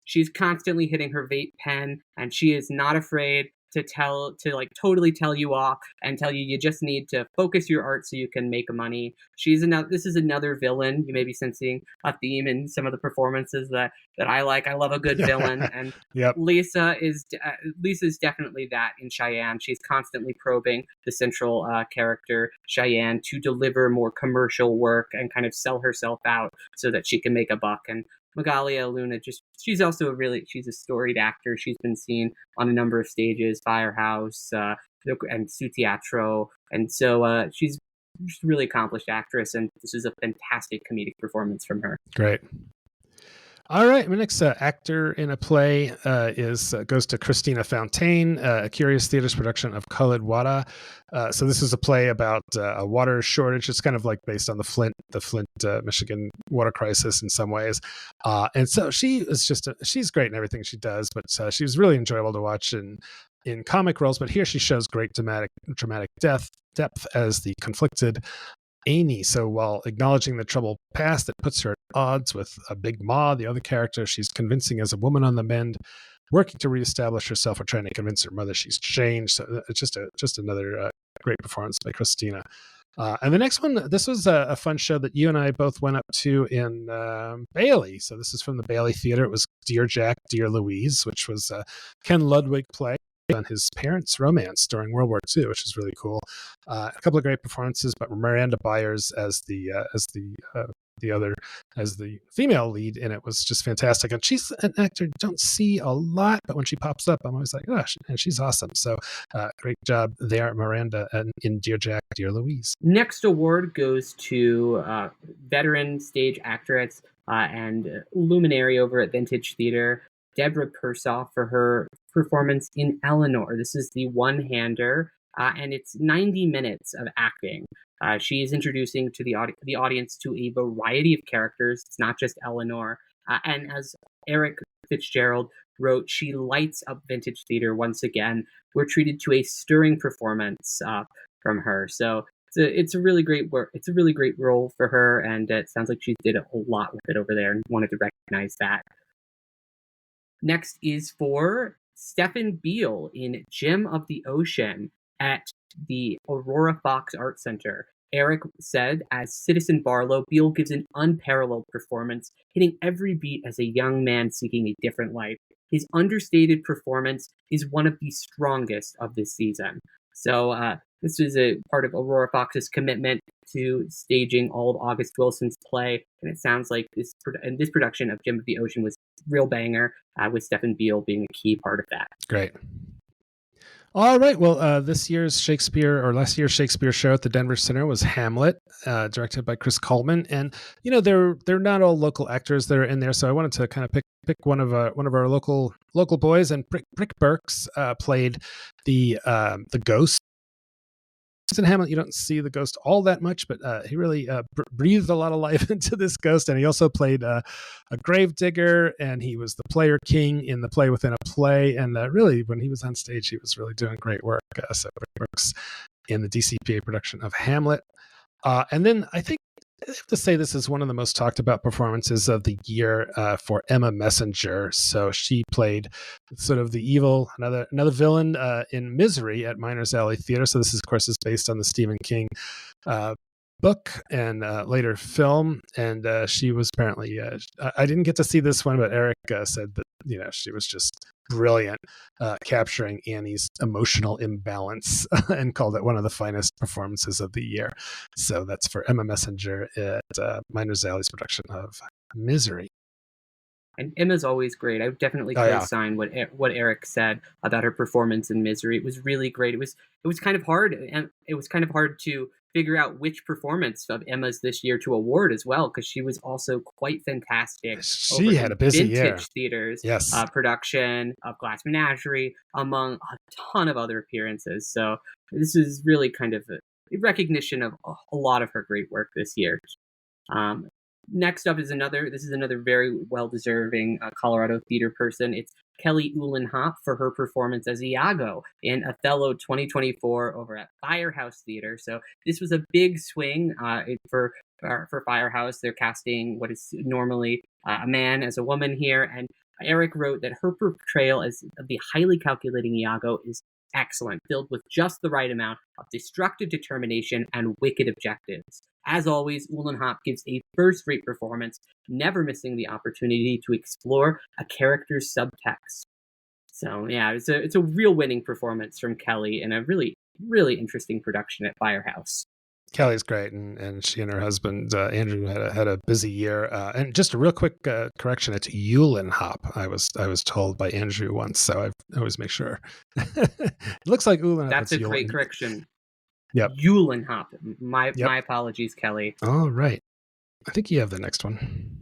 she's constantly hitting her vape pen, and she is not afraid to totally tell you off and tell you just need to focus your art so you can make money. This is another villain. You may be sensing a theme in some of the performances that I like. I love a good villain, and Yep. Lisa's definitely that in Cheyenne. She's constantly probing the central character Cheyenne to deliver more commercial work and kind of sell herself out so that she can make a buck. And Magalia Luna she's a storied actor. She's been seen on a number of stages, Firehouse and Su Teatro, and so she's just a really accomplished actress, and this is a fantastic comedic performance from her. Great. All right, my next actor in a play goes to Christina Fontaine, a Curious Theater's production of Khalid Wada. So this is a play about a water shortage. It's kind of like based on the Flint, Michigan water crisis in some ways. And so she's great in everything she does, but she was really enjoyable to watch in comic roles. But here she shows great dramatic depth as the conflicted Amy. So while acknowledging the troubled past, it puts her at odds with a Big Ma, the other character. She's convincing as a woman on the mend, working to reestablish herself or trying to convince her mother she's changed. So it's just another great performance by Christina. And the next one, this was a fun show that you and I both went up to in Bailey. So this is from the Bailey Theater. It was Dear Jack, Dear Louise, which was a Ken Ludwig play on his parents' romance during World War II, which is really cool. A couple of great performances, but Miranda Byers as the female lead in it was just fantastic. And she's an actor you don't see a lot, but when she pops up, I'm always like, gosh, and she's awesome. So great job there, Miranda, and in Dear Jack, Dear Louise. Next award goes to veteran stage actress and luminary over at Vintage Theater, Deborah Persoff, for her performance in Eleanor. This is the one-hander, and it's 90 minutes of acting. She is introducing to the audience to a variety of characters. It's not just Eleanor. And as Eric Fitzgerald wrote, she lights up Vintage Theater once again. We're treated to a stirring performance from her. So it's a really great work. It's a really great role for her, and it sounds like she did a lot with it over there and wanted to recognize that. Next is for Stephen Beale in Gem of the Ocean at the Aurora Fox Art Center. Eric said, as Citizen Barlow, Beale gives an unparalleled performance, hitting every beat as a young man seeking a different life. His understated performance is one of the strongest of this season. So this was a part of Aurora Fox's commitment to staging all of August Wilson's play, and it sounds like this production of Gem of the Ocean was real banger, with Stephen Beale being a key part of that. Great. All right. Well, last year's Shakespeare show at the Denver Center was Hamlet, directed by Chris Coleman, and they're not all local actors that are in there, so I wanted to kind of pick one of our local boys, and Brick Burks played the ghost. In Hamlet, you don't see the ghost all that much, but he really breathed a lot of life into this ghost, and he also played a gravedigger, and he was the player king in the play within a play, and really, when he was on stage, he was really doing great work. So it works in the DCPA production of Hamlet. And then I think I have to say this is one of the most talked about performances of the year for Emma Messenger. So she played sort of the evil, another villain in Misery at Miners Alley Theater. So this, of course, is based on the Stephen King book and later film. And she was apparently, I didn't get to see this one, but Eric said that, she was just brilliant capturing Annie's emotional imbalance and called it one of the finest performances of the year. So that's for Emma Messenger at Miners Alley's production of Misery. And Emma's always great. I would definitely co-sign what Eric said about her performance in Misery. It was really great. It was kind of hard, and it was kind of hard to figure out which performance of Emma's this year to award as well, because she was also quite fantastic. She had a busy year. Theaters, yes, production of Glass Menagerie, among a ton of other appearances. So this is really kind of a recognition of a lot of her great work this year. Next up is another very well-deserving Colorado theater person. It's Kelly Uhlenhop for her performance as Iago in Othello 2024 over at Firehouse Theater. So this was a big swing for Firehouse. They're casting what is normally a man as a woman here, and Eric wrote that her portrayal as the highly calculating Iago is excellent, filled with just the right amount of destructive determination and wicked objectives. As always, Uhlenhop gives a first-rate performance, never missing the opportunity to explore a character's subtext. So yeah, it's a real winning performance from Kelly in a really, really interesting production at Firehouse. Kelly's great, and she and her husband Andrew had a busy year. And just a real quick correction: it's Uhlenhop. I was told by Andrew once, so I always make sure. It looks like Uhlenhop. That's a great correction. Yep. Uhlenhop. My apologies, Kelly. All right. I think you have the next one.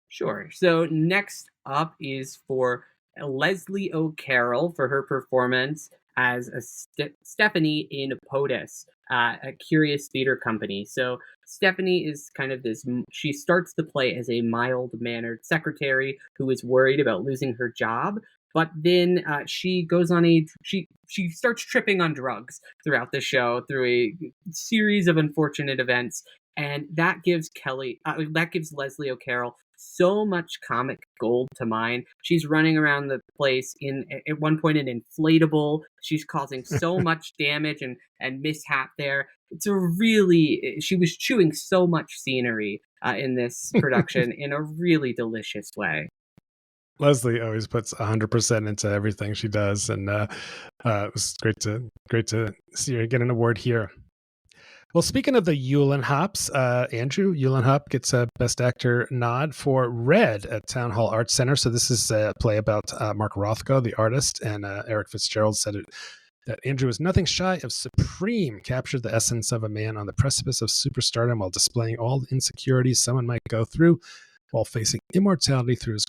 Sure. So next up is for Leslie O'Carroll for her performance as Stephanie in POTUS, a Curious Theater Company. So Stephanie is kind of she starts the play as a mild-mannered secretary who is worried about losing her job, but then she goes on she starts tripping on drugs throughout the show through a series of unfortunate events, and that gives Leslie O'Carroll so much comic gold to mine. She's running around the place at one point an inflatable. She's causing so much damage and mishap there. She was chewing so much scenery in this production in a really delicious way. Leslie always puts 100% into everything she does, and it was great to see her get an award here. Well, speaking of the Uhlenhops, Andrew Uhlenhop gets a Best Actor nod for Red at Town Hall Arts Center. So this is a play about Mark Rothko, the artist, and Eric Fitzgerald said that Andrew was nothing shy of supreme, captured the essence of a man on the precipice of superstardom while displaying all the insecurities someone might go through while facing immortality through his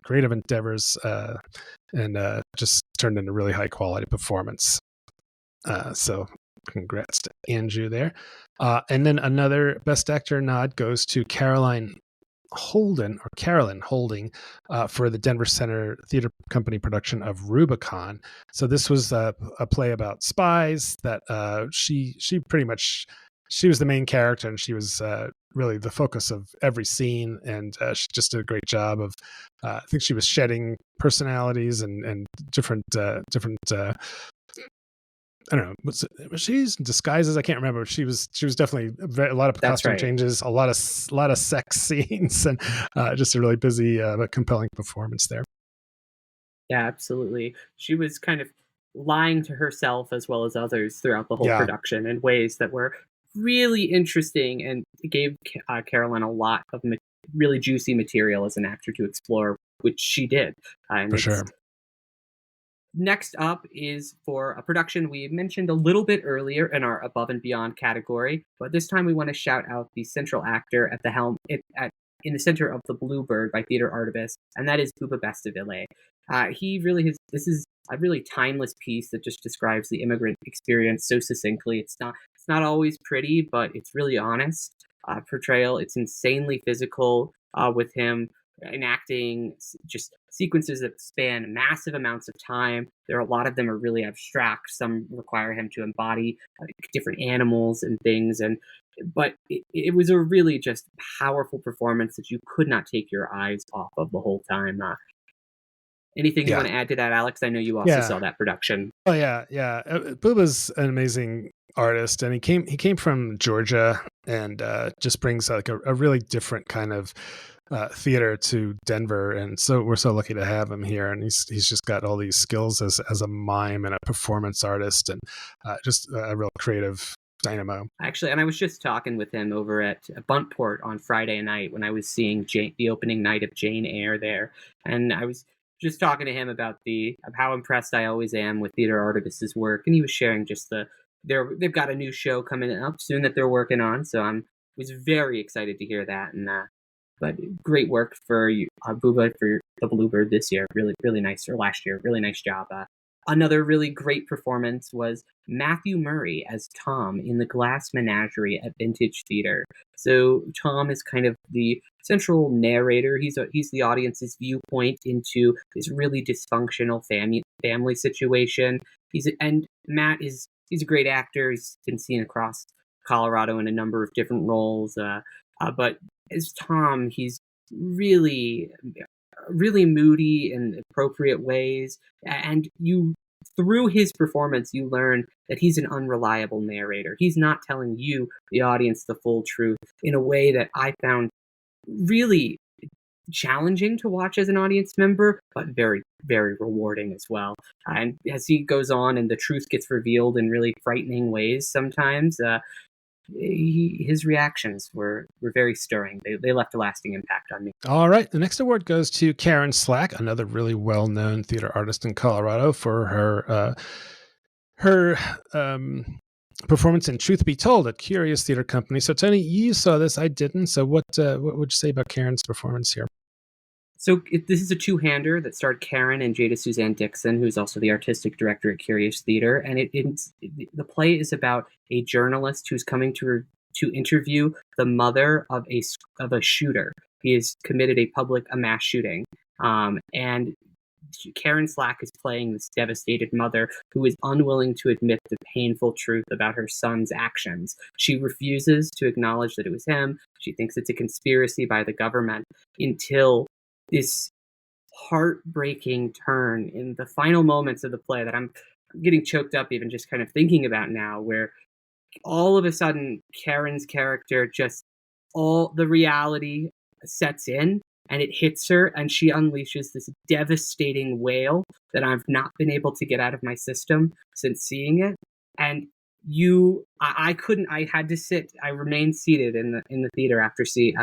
creative endeavors, and just turned in a really high-quality performance. So congrats to Andrew there. And then another Best Actor nod goes to Carolyn Holding for the Denver Center Theater Company production of Rubicon. So this was a play about spies that she was the main character, and she was really the focus of every scene, and she just did a great job of I think she was shedding personalities and different I don't know. Was she's disguises? I can't remember. She was definitely a lot of That's costume right. changes, a lot of sex scenes, and just a really busy but compelling performance there. Yeah, absolutely. She was kind of lying to herself as well as others throughout the whole Yeah, production in ways that were really interesting and gave Carolyn a lot of really juicy material as an actor to explore, which she did. And for it's sure. next up is for a production we mentioned a little bit earlier in our Above and Beyond category, but this time we want to shout out the central actor at the helm in the center of The Bluebird by Theater Artivist, and that is Buba Bastavile. He really has. This is a really timeless piece that just describes the immigrant experience so succinctly. It's not always pretty, but it's really honest portrayal. It's insanely physical with him enacting just sequences that span massive amounts of time. There are a lot of them are really abstract. Some require him to embody different animals and things, but it was a really just powerful performance that you could not take your eyes off of the whole time. Anything you Yeah, want to add to that, Alex? I know you also yeah. saw that production. Oh yeah, yeah. Buba's an amazing artist, and he came from Georgia, and just brings like a really different kind of theater to Denver, and so we're so lucky to have him here. And he's just got all these skills as a mime and a performance artist, and just a real creative dynamo. Actually, and I was just talking with him over at Buntport on Friday night when I was seeing the opening night of Jane Eyre there, and I was just talking to him about of how impressed I always am with Theater Artivist's work, and he was sharing just they've got a new show coming up soon that they're working on, so I was very excited to hear that, and but great work for you, Buba, for the Bluebird this year. Really, really nice, or last year, really nice job. Another really great performance was Matthew Murray as Tom in The Glass Menagerie at Vintage Theater. So Tom is kind of the central narrator. He's the audience's viewpoint into this really dysfunctional family situation. He's a great actor. He's been seen across Colorado in a number of different roles. But as Tom, he's really really moody in appropriate ways, and you through his performance you learn that he's an unreliable narrator. He's not telling you, the audience, the full truth in a way that I found really challenging to watch as an audience member, but very, very rewarding as well. And as he goes on and the truth gets revealed in really frightening ways sometimes, his reactions were very stirring. They left a lasting impact on me. All right, the next award goes to Karen Slack, another really well-known theater artist in Colorado, for her performance in Truth Be Told at Curious Theater Company. So, Tony, you saw this. I didn't. So what would you say about Karen's performance here? So this is a two-hander that starred Karen and Jada Suzanne Dixon, who's also the artistic director at Curious Theater. And the play is about a journalist who's coming to interview the mother of a shooter. He has committed a mass shooting, and Karen Slack is playing this devastated mother who is unwilling to admit the painful truth about her son's actions. She refuses to acknowledge that it was him. She thinks it's a conspiracy by the government, until this heartbreaking turn in the final moments of the play that I'm getting choked up even just kind of thinking about now, where all of a sudden Karen's character all the reality sets in and it hits her, and she unleashes this devastating wail that I've not been able to get out of my system since seeing it. And I had to sit. I remained seated in the theater after seeing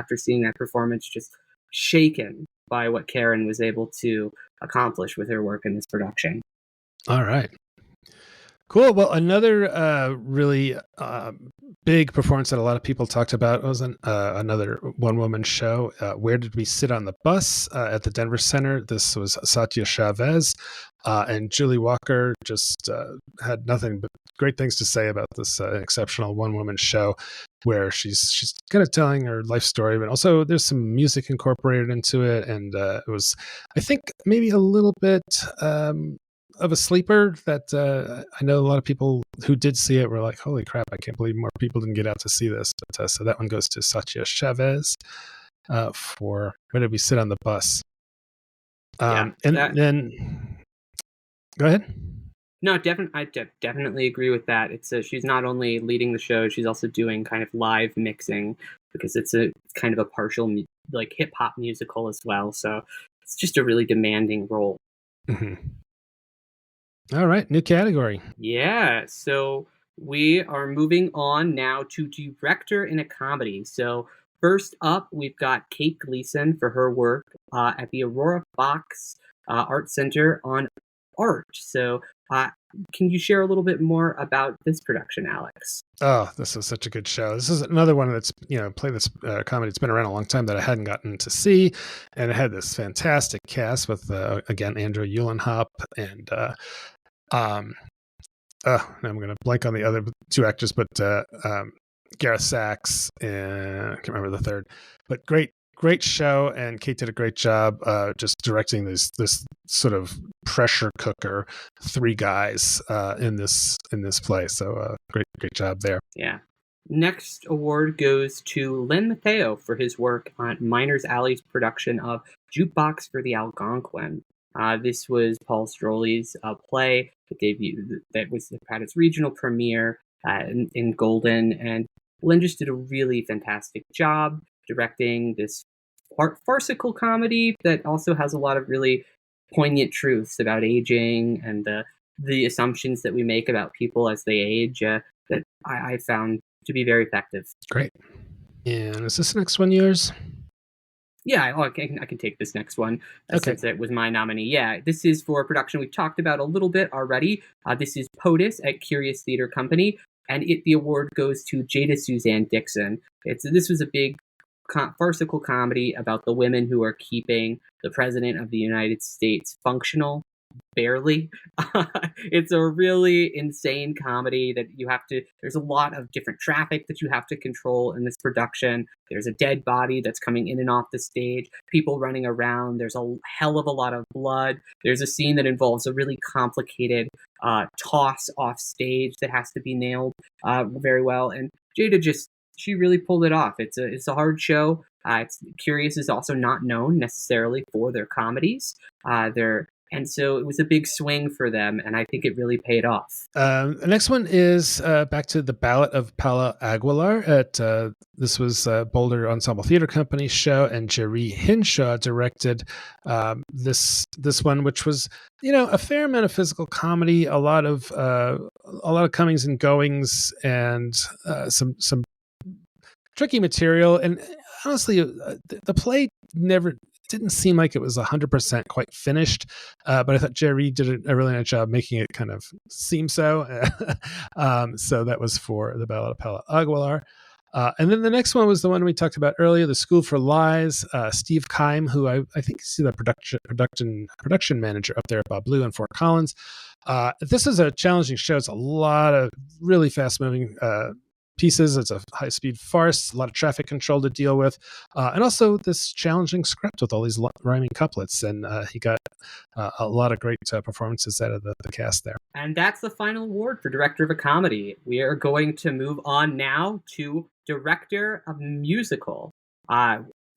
that performance, just shaken by what Karen was able to accomplish with her work in this production. All right. Cool. Well, another really big performance that a lot of people talked about was another one-woman show. Where Did We Sit on the Bus at the Denver Center? This was Satya Chavez, and Julie Walker just had nothing but great things to say about this exceptional one-woman show, where she's kind of telling her life story, but also there's some music incorporated into it, and it was, I think, maybe a little bit of a sleeper that I know a lot of people who did see it were like, holy crap, I can't believe more people didn't get out to see this. But so that one goes to Satya Chavez for Where Did We Sit on the Bus? And then go ahead. No, definitely agree with that. She's not only leading the show, she's also doing kind of live mixing because it's kind of a partial like hip hop musical as well. So it's just a really demanding role. Mm-hmm. All right, new category. Yeah, so we are moving on now to director in a comedy. So first up, we've got Kate Gleason for her work at the Aurora Fox Art Center on art. So uh, can you share a little bit more about this production, Alex? Oh, this is such a good show. This is another one that's, played this comedy. It's been around a long time that I hadn't gotten to see. And it had this fantastic cast with, again, Andrew Eulenhop and, I'm going to blank on the other two actors, but Gareth Sachs and I can't remember the third. But great show, and Kate did a great job just directing this sort of pressure cooker, three guys in this play. So great job there. Yeah. Next award goes to Len Mateo for his work on Miners Alley's production of Jukebox for the Algonquin. This was Paul Stroley's play that had its regional premiere in Golden, and Len just did a really fantastic job directing this farcical comedy that also has a lot of really poignant truths about aging and the assumptions that we make about people as they age that I found to be very effective. Great. And is this next one yours? Yeah, I can take this next one Okay. since it was my nominee. Yeah, this is for a production we've talked about a little bit already. This is POTUS at Curious Theater Company, and the award goes to Jada Suzanne Dixon. This was a big farcical comedy about the women who are keeping the president of the United States functional. Barely. It's a really insane comedy that there's a lot of different traffic that you have to control in this production. There's a dead body that's coming in and off the stage, people running around. There's a hell of a lot of blood. There's a scene that involves a really complicated toss off stage that has to be nailed very well. And she really pulled it off. It's a hard show. Curious is also not known necessarily for their comedies. And so it was a big swing for them, and I think it really paid off. The next one is back to the Ballad of Paula Aguilar. This was Boulder Ensemble Theater Company's show, and Jerry Hinshaw directed this one, which was a fair amount of physical comedy, a lot of comings and goings, and some tricky material. And honestly, the play didn't seem like it was 100% quite finished, but I thought Jerry did a really nice job making it kind of seem so. So that was for the Ballad of Paula Aguilar. And then the next one was the one we talked about earlier, The School for Lies. Steve Keim, who I think is the production manager up there at Bob Blue in Fort Collins. This is a challenging show. It's a lot of really fast-moving pieces. It's a high-speed farce, a lot of traffic control to deal with, and also this challenging script with all these rhyming couplets. And he got a lot of great performances out of the cast there. And that's the final award for Director of a Comedy. We are going to move on now to Director of Musical.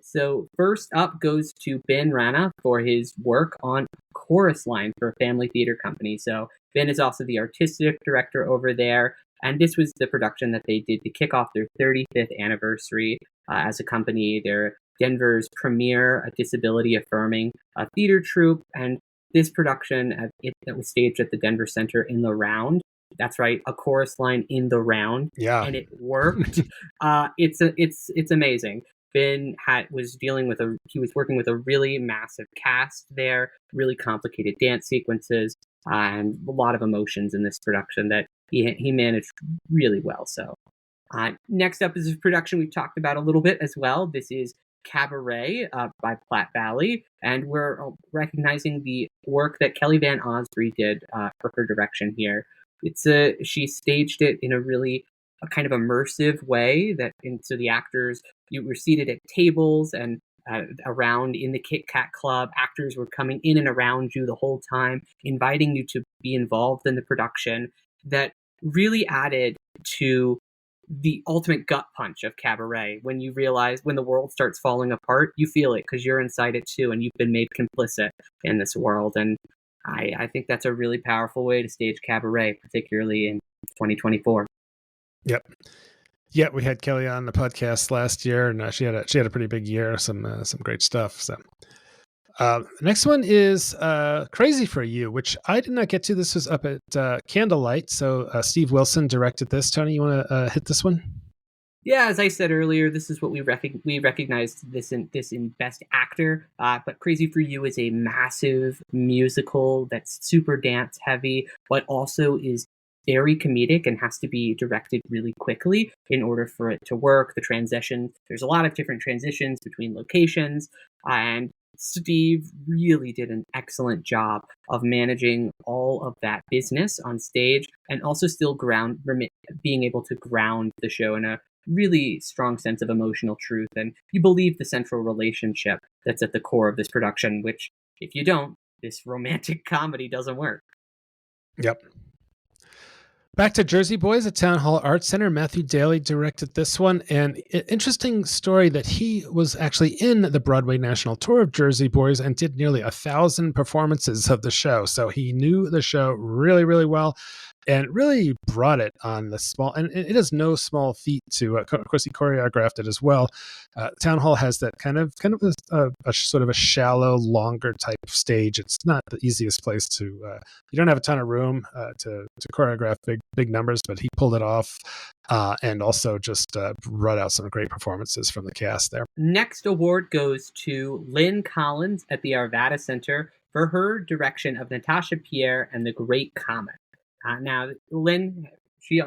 So first up goes to Ben Rana for his work on Chorus Line for Family Theater Company. So Ben is also the artistic director over there. And this was the production that they did to kick off their 35th anniversary as a company. They're Denver's premier disability-affirming theater troupe. And this production that was staged at the Denver Center in the Round. That's right, a chorus line in the Round. Yeah. And it worked. It's amazing. Ben was working with a really massive cast there, really complicated dance sequences, and a lot of emotions in this production that he managed really well. So next up is a production we've talked about a little bit as well. This is Cabaret by Platte Valley, and we're recognizing the work that Kelly Van Osprey did for her direction here. She staged it in a really kind of immersive way so the actors, you were seated at tables and around in the Kit Kat Club. Actors were coming in and around you the whole time, inviting you to be involved in the production. That really added to the ultimate gut punch of Cabaret. When you realize when the world starts falling apart, you feel it because you're inside it too, and you've been made complicit in this world. And I think that's a really powerful way to stage cabaret, particularly in 2024. Yep. Yeah, we had Kelly on the podcast last year, and she had a pretty big year, some great stuff. So, next one is "Crazy for You," which I did not get to. This was up at Candlelight, so Steve Wilson directed this. Tony, you want to hit this one? Yeah, as I said earlier, this is what we recognized this in Best Actor. But Crazy for You is a massive musical that's super dance heavy, but also is very comedic and has to be directed really quickly in order for it to work. The transition, there's a lot of different transitions between locations, and Steve really did an excellent job of managing all of that business on stage and also still being able to ground the show in a really strong sense of emotional truth, and you believe the central relationship that's at the core of this production, which if you don't, this romantic comedy doesn't work. Yep. Back to Jersey Boys at Town Hall Arts Center. Matthew Daly directed this one, and interesting story that he was actually in the Broadway National Tour of Jersey Boys and did nearly 1,000 performances of the show. So he knew the show really, really well, and really brought it on the small, and it is no small feat to, of course, he choreographed it as well. Town Hall has that kind of a sort of a shallow, longer type of stage. It's not the easiest place to, you don't have a ton of room to choreograph big numbers, but he pulled it off, and also just brought out some great performances from the cast there. Next award goes to Lynn Collins at the Arvada Center for her direction of Natasha Pierre and the Great Comet. Now, Lynn, she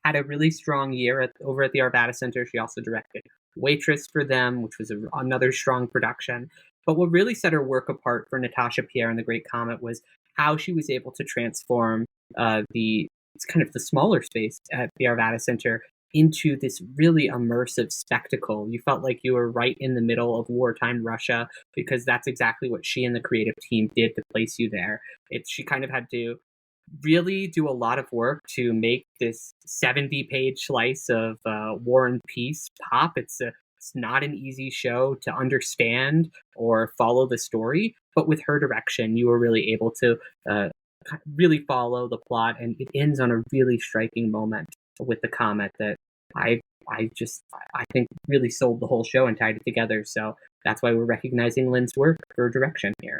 had a really strong year over at the Arvada Center. She also directed Waitress for them, which was another strong production. But what really set her work apart for Natasha Pierre and the Great Comet was how she was able to transform it's kind of the smaller space at the Arvada Center into this really immersive spectacle. You felt like you were right in the middle of wartime Russia, because that's exactly what she and the creative team did to place you there. She kind of had to really do a lot of work to make this 70-page slice of War and Peace pop. It's not an easy show to understand or follow the story, but with her direction, you were really able to really follow the plot, and it ends on a really striking moment with the comet that I think really sold the whole show and tied it together. So that's why we're recognizing Lynn's work for direction here.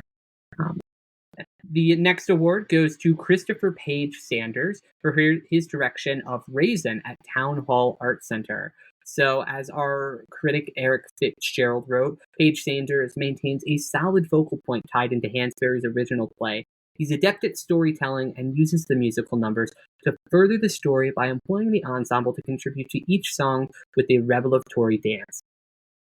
The next award goes to Christopher Page Sanders for his direction of Raisin at Town Hall Art Center. So, as our critic Eric Fitzgerald wrote, Page Sanders maintains a solid focal point tied into Hansberry's original play. He's adept at storytelling and uses the musical numbers to further the story by employing the ensemble to contribute to each song with a revelatory dance.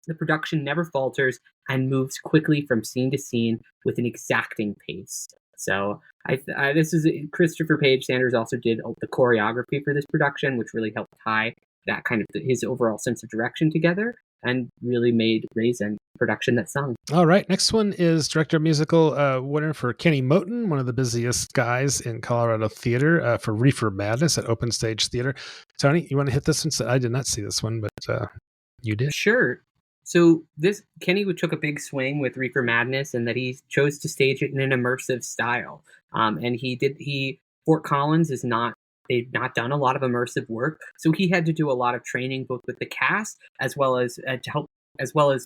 The production never falters and moves quickly from scene to scene with an exacting pace. So this is Christopher Page Sanders also did the choreography for this production, which really helped tie that kind of his overall sense of direction together and really made Raisin a production that sung. All right. Next one is director of musical winner for Kenny Moten, one of the busiest guys in Colorado theater, for Reefer Madness at OpenStage Theater. Tony, you want to hit this one? I did not see this one, but you did. Sure. So Kenny took a big swing with Reefer Madness, and that he chose to stage it in an immersive style. And Fort Collins they've not done a lot of immersive work, so he had to do a lot of training both with the cast as well as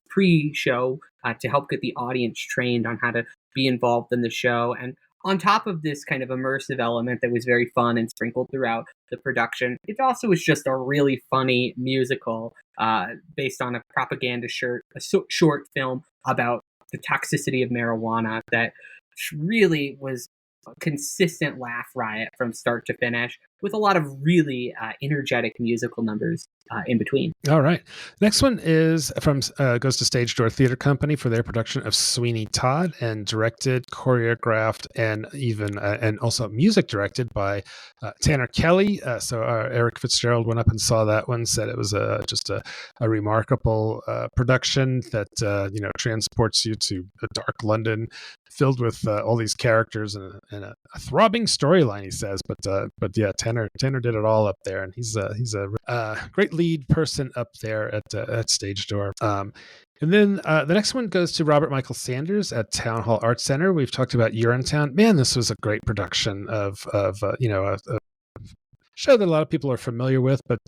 pre-show to help get the audience trained on how to be involved in the show. And on top of this kind of immersive element that was very fun and sprinkled throughout the production, it also was just a really funny musical based on a propaganda short film about the toxicity of marijuana that really was a consistent laugh riot from start to finish, with a lot of really energetic musical numbers in between. All right. Next one is goes to Stage Door Theater Company for their production of Sweeney Todd, and directed, choreographed, and also music directed by Tanner Kelly. So Eric Fitzgerald went up and saw that one, said it was just a remarkable production that transports you to a dark London filled with all these characters and a throbbing storyline, he says. But yeah, Tanner did it all up there, and he's a great lead person up there at Stage Door. And then the next one goes to Robert Michael Sanders at Town Hall Arts Center. We've talked about Urinetown. Man, this was a great production of a show that a lot of people are familiar with, but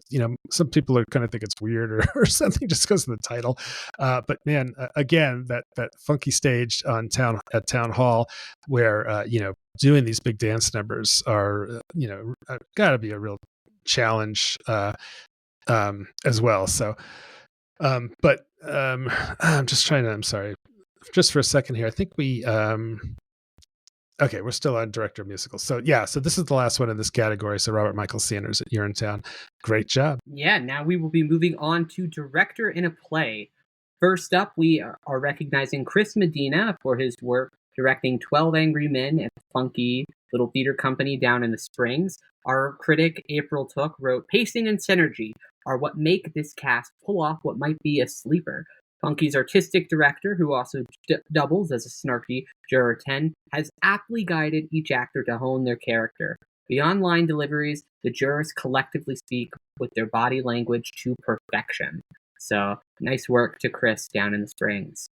some people are kind of think it's weird or something just because of the title. But man, again, that funky stage at Town Hall, where doing these big dance numbers are got to be a real challenge as well. So, I'm just trying to. I'm sorry, just for a second here. I think we. Okay, we're still on director of musicals. So this is the last one in this category. So Robert Michael Sanders at Urinetown. Great job. Yeah, now we will be moving on to director in a play. First up, we are recognizing Chris Medina for his work directing 12 Angry Men at the funky little theater company down in the Springs. Our critic, April Took, wrote, "Pacing and synergy are what make this cast pull off what might be a sleeper. Funky's artistic director, who also doubles as a snarky Juror 10, has aptly guided each actor to hone their character. Beyond line deliveries, the jurors collectively speak with their body language to perfection." So, nice work to Chris down in the Springs.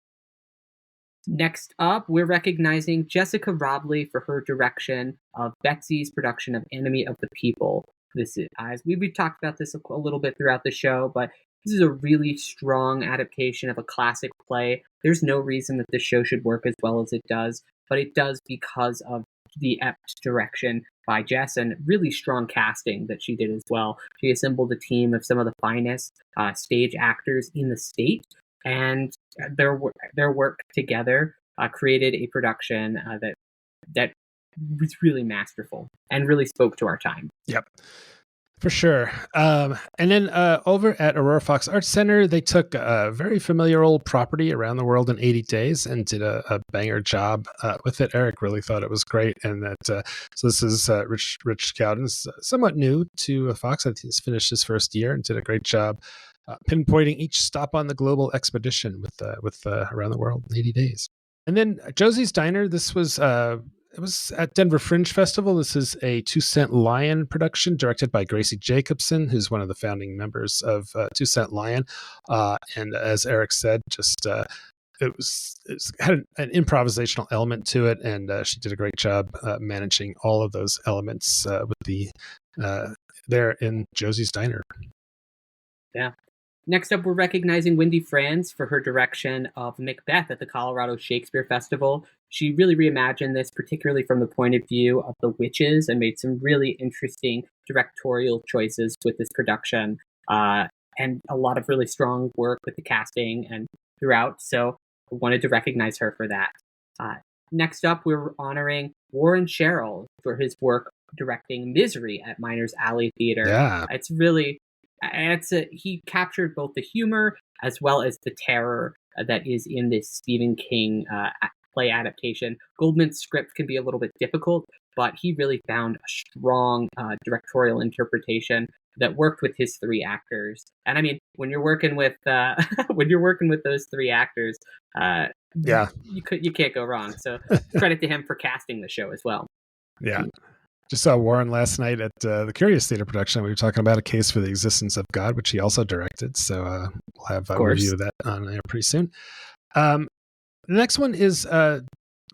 Next up, we're recognizing Jessica Robley for her direction of Betsy's production of Enemy of the People. This is, as we've talked about this a little bit throughout the show, but this is a really strong adaptation of a classic play. There's no reason that this show should work as well as it does, but it does because of the apt direction by Jess and really strong casting that she did as well. She assembled a team of some of the finest stage actors in the state, and their work together created a production that was really masterful and really spoke to our time. Yep. For sure. And then over at Aurora Fox Arts Center, they took a very familiar old property, Around the World in 80 Days, and did a banger job with it. Eric really thought it was great. And that so this is Rich Cowden's somewhat new to Fox. I think he's finished his first year and did a great job pinpointing each stop on the global expedition with Around the World in 80 Days. And then Josie's Diner, this was... it was at Denver Fringe Festival. This is a 2 Cent Lion production directed by Gracie Jacobson, who's one of the founding members of 2 Cent Lion. And as Eric said, just it had an improvisational element to it, and she did a great job managing all of those elements with the there in Josie's Diner. Yeah. Next up, we're recognizing Wendy Franz for her direction of Macbeth at the Colorado Shakespeare Festival. She really reimagined this, particularly from the point of view of the witches, and made some really interesting directorial choices with this production, and a lot of really strong work with the casting and throughout. So I wanted to recognize her for that. Next up, we're honoring Warren Sherrill for his work directing Misery at Miners Alley Theater. Yeah. He captured both the humor as well as the terror that is in this Stephen King play adaptation. Goldman's script can be a little bit difficult, but he really found a strong directorial interpretation that worked with his 3 actors. And I mean, when you're working with those 3 actors, you can't go wrong. So credit to him for casting the show as well. Yeah. Just saw Warren last night at the Curious Theater production. We were talking about A Case for the Existence of God, which he also directed. So we'll have a review of that on there pretty soon. The next one is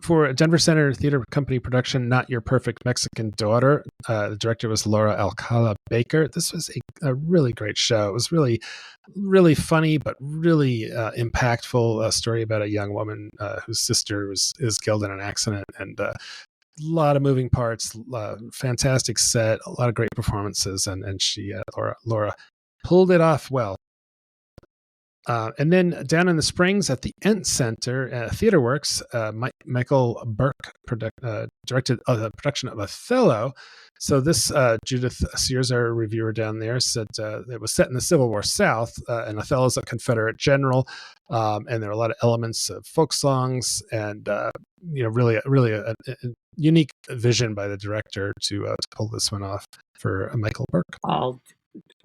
for a Denver Center Theater Company production, Not Your Perfect Mexican Daughter. The director was Laura Alcala Baker. This was a really great show. It was really, really funny, but really impactful. Story about a young woman whose sister is killed in an accident, and a lot of moving parts, fantastic set, a lot of great performances, and she, Laura, pulled it off well. And then down in the Springs at the Ent Center, TheaterWorks, Michael Burke directed the production of Othello. So this, Judith Sears, our reviewer down there, said it was set in the Civil War South, and Othello's a Confederate general, and there are a lot of elements of folk songs, and really a unique vision by the director to pull this one off for Michael Burke. I'll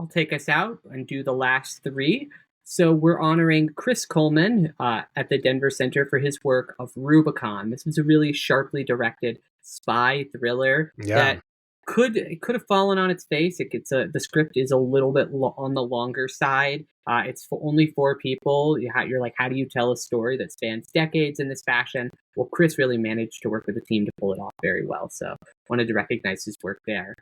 take us out and do the last 3. So we're honoring Chris Coleman at the Denver Center for his work of Rubicon. This was a really sharply directed spy thriller that It could have fallen on its face. The script is a little bit on the longer side. It's for only 4 people. You're like, how do you tell a story that spans decades in this fashion? Well, Chris really managed to work with the team to pull it off very well. So wanted to recognize his work there.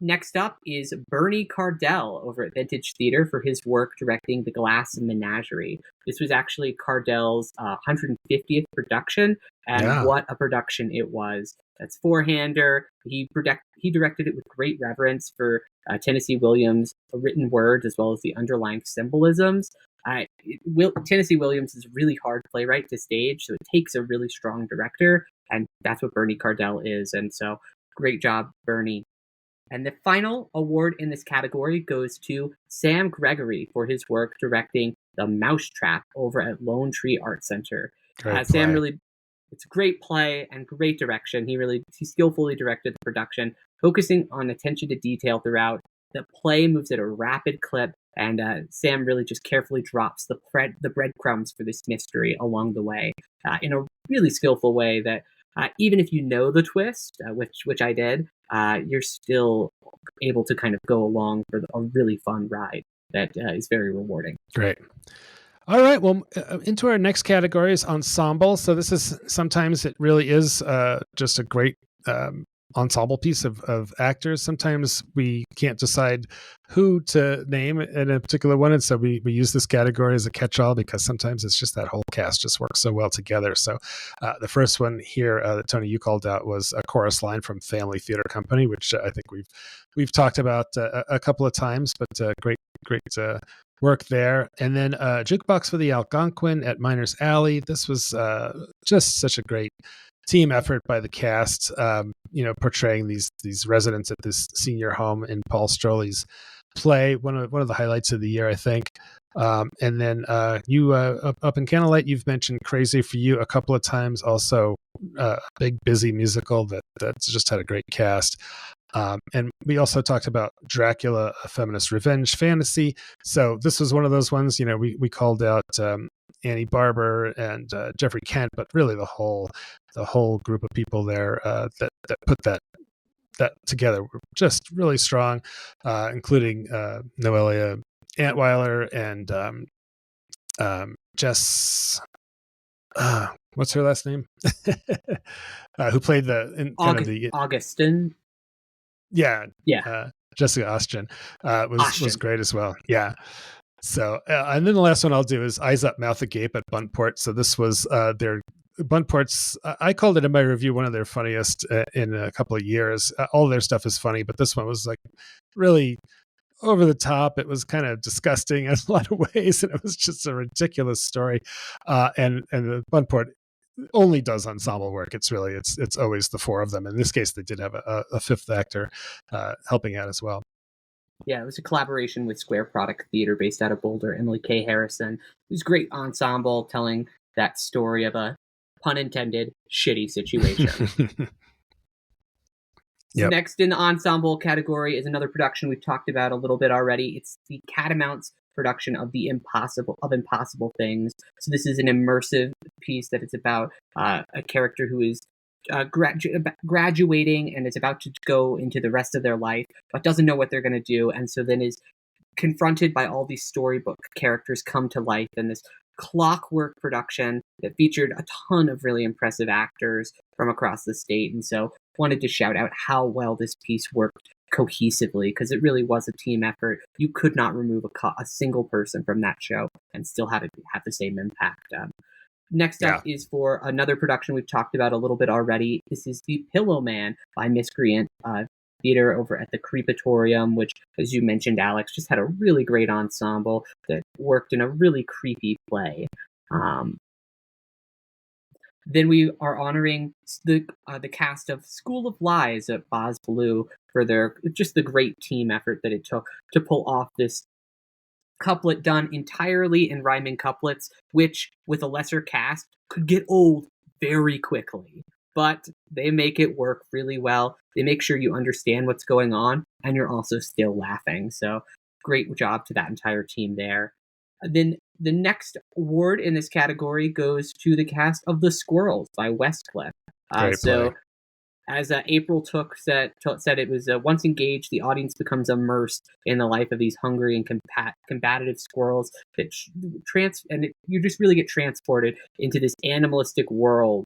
Next up is Bernie Cardell over at Vintage Theater for his work directing The Glass Menagerie. This was actually Cardell's 150th production, and what a production it was. That's four-hander. He directed it with great reverence for Tennessee Williams' written words as well as the underlying symbolisms. Tennessee Williams is a really hard playwright to stage, so it takes a really strong director, and that's what Bernie Cardell is. And so, great job, Bernie. And the final award in this category goes to Sam Gregory for his work directing The Mousetrap over at Lone Tree Art Center. Sam really, it's a great play and great direction. He skillfully directed the production, focusing on attention to detail throughout. The play moves at a rapid clip, and Sam really just carefully drops the breadcrumbs for this mystery along the way in a really skillful way that even if you know the twist, which I did, you're still able to kind of go along for a really fun ride that is very rewarding. Great. All right. Well, into our next category is ensemble. So this is sometimes it really is just a great ensemble piece of actors. Sometimes we can't decide who to name in a particular one. And so we use this category as a catch-all because sometimes it's just that whole cast just works so well together. So the first one here that Tony, you called out was a chorus line from Family Theater Company, which I think we've talked about a couple of times, but great work there. And then Jukebox for the Algonquin at Miners Alley. This was just such a great team effort by the cast, portraying these residents at this senior home in Paul Stroley's play. One of the highlights of the year, I think. And then you up in Candlelight, you've mentioned Crazy for You a couple of times. Also, a big busy musical that's just had a great cast. And we also talked about Dracula, a feminist revenge fantasy. So this was one of those ones, we called out Annie Barber and Jeffrey Kent, but really the whole group of people there that put that together were just really strong, including Noelia Antweiler and Jess. What's her last name? Who played Augustin? Yeah. Jessica Austin was great as well. Yeah. So, and then the last one I'll do is Eyes Up, Mouth Agape at Buntport. So this was their Buntport's. I called it in my review one of their funniest in a couple of years. All their stuff is funny, but this one was like really over the top. It was kind of disgusting in a lot of ways, and it was just a ridiculous story. And the Buntport only does ensemble work. It's always the four of them. In this case, they did have a fifth actor helping out as well. Yeah, it was a collaboration with Square Product Theater based out of Boulder, Emily K. Harrison. It was a great ensemble telling that story of a, pun intended, shitty situation. Yep. Next in the ensemble category is another production we've talked about a little bit already. It's the Catamounts production of Impossible Things. So this is an immersive piece that it's about a character who is graduating and is about to go into the rest of their life, but doesn't know what they're going to do, and so then is confronted by all these storybook characters come to life in this clockwork production that featured a ton of really impressive actors from across the state. And so wanted to shout out how well this piece worked cohesively, because it really was a team effort. You could not remove a single person from that show and still have it have the same impact. Next up is for another production we've talked about a little bit already. This is The Pillow Man by Miscreant Theater over at the Creepatorium, which, as you mentioned, Alex, just had a really great ensemble that worked in a really creepy play. Then we are honoring the cast of School of Lies at Boz Blue for the great team effort that it took to pull off this couplet done entirely in rhyming couplets, which with a lesser cast could get old very quickly. But they make it work really well. They make sure you understand what's going on and you're also still laughing. So great job to that entire team there. Then the next award in this category goes to the cast of The Squirrels by Westcliff. As April said, it was once engaged, the audience becomes immersed in the life of these hungry and combative squirrels you just really get transported into this animalistic world.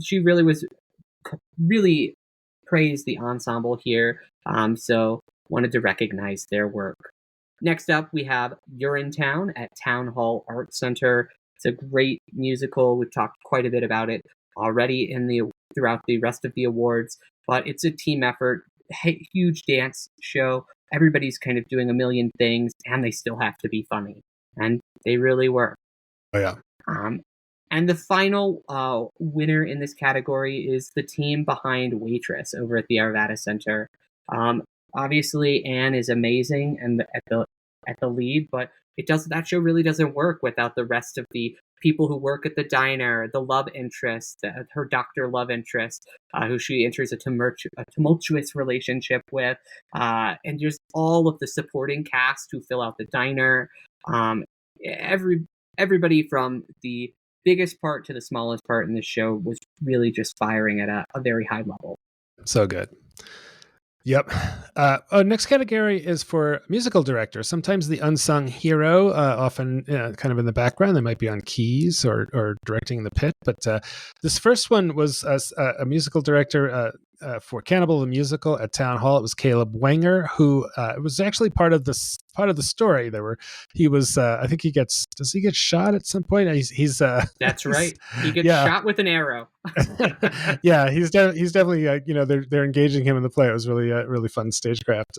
She really was really praised the ensemble here. So wanted to recognize their work. Next up, we have Urinetown at Town Hall Art Center. It's a great musical. We've talked quite a bit about it already throughout the rest of the awards, but it's a team effort, huge dance show. Everybody's kind of doing a million things, and they still have to be funny, and they really were. Oh yeah. And the final winner in this category is the team behind Waitress over at the Arvada Center. Obviously, Anne is amazing and at the lead, but that show really doesn't work without the rest of the people who work at the diner, the love interest, her doctor love interest, who she enters a tumultuous relationship with, and just all of the supporting cast who fill out the diner. Everybody from the biggest part to the smallest part in this show was really just firing at a very high level. So good. Yep. Next category is for musical director. Sometimes the unsung hero, often kind of in the background. They might be on keys or directing the pit. But this first one was a musical director for Cannibal the Musical at Town Hall. It was Caleb Wenger, who was actually part of the story. I think does he get shot at some point? He's that's right. He gets shot with an arrow. Yeah, he's definitely they're engaging him in the play. It was really fun stagecraft.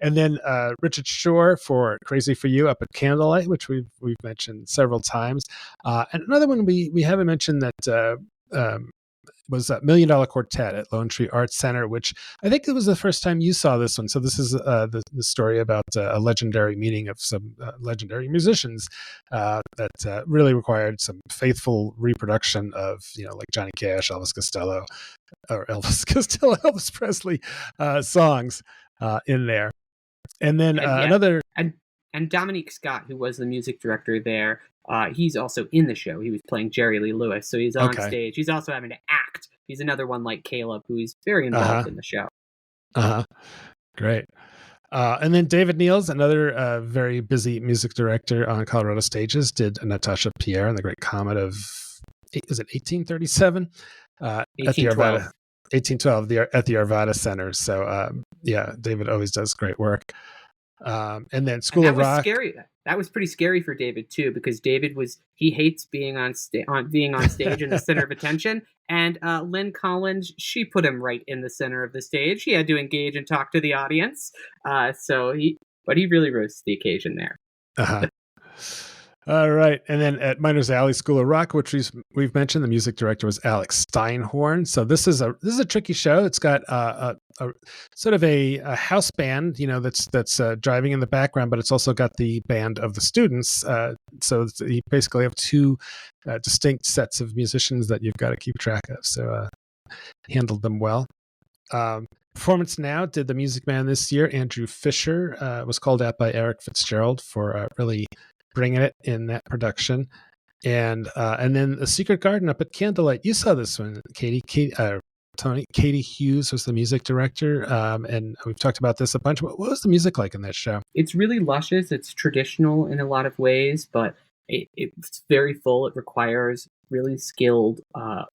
And then Richard Shore for Crazy for You up at Candlelight, which we've mentioned several times. And another one we haven't mentioned that was $1 Million Quartet at Lone Tree Arts Center, which I think it was the first time you saw this one. So this is the story about a legendary meeting of some legendary musicians that really required some faithful reproduction of, like Johnny Cash, Elvis Presley songs in there. And then another... And Dominique Scott, who was the music director there, he's also in the show. He was playing Jerry Lee Lewis, so he's on stage. He's also having to act. He's another one like Caleb, who is very involved in the show. Great. And then David Niels, another very busy music director on Colorado stages, did Natasha Pierre and the Great Comet of, is it 1837? 1812. 1812 at the Arvada Center. So David always does great work. And then School of Rock. Scary. That was pretty scary for David too, because David he hates being on stage in the center of attention. And Lynn Collins, she put him right in the center of the stage. He had to engage and talk to the audience. But he really rose to the occasion there. All right. And then at Miners Alley School of Rock, which we've mentioned, the music director was Alex Steinhorn. So this is a tricky show. It's got a sort of a house band, that's driving in the background, but it's also got the band of the students. So you basically have two distinct sets of musicians that you've got to keep track of. So handled them well. Performance Now did the Music Man this year. Andrew Fisher was called out by Eric Fitzgerald for really bringing it in that production. And then The Secret Garden up at Candlelight. You saw this one, Katie. Tony. Katie Hughes was the music director, and we've talked about this a bunch. What was the music like in that show? It's really luscious. It's traditional in a lot of ways, but it's very full. It requires really skilled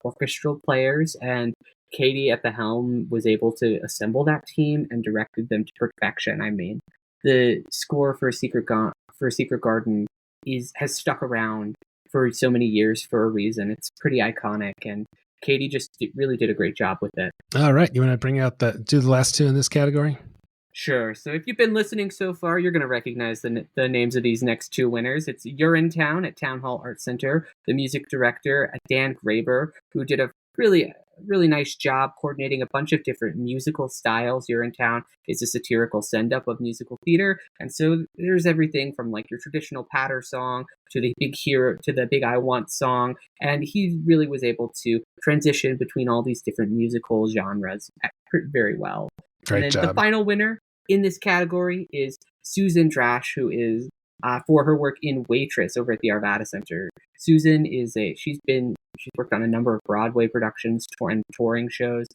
orchestral players, and Katie at the helm was able to assemble that team and directed them to perfection. I mean, the score for Secret Garden has stuck around for so many years for a reason. It's pretty iconic, and Katie just really did a great job with it. All right. You want to do the last two in this category? Sure. So if you've been listening so far, you're going to recognize the names of these next two winners. It's Urinetown at Town Hall Art Center, the music director, Dan Graber, who did a really nice job coordinating a bunch of different musical styles. Urinetown is a satirical send-up of musical theater, and so there's everything from like your traditional patter song to the big hero to the big I Want song, and he really was able to transition between all these different musical genres very well. Great job. The final winner in this category is Susan Drash, who is for her work in Waitress over at the Arvada Center. Susan she's worked on a number of Broadway productions and touring shows.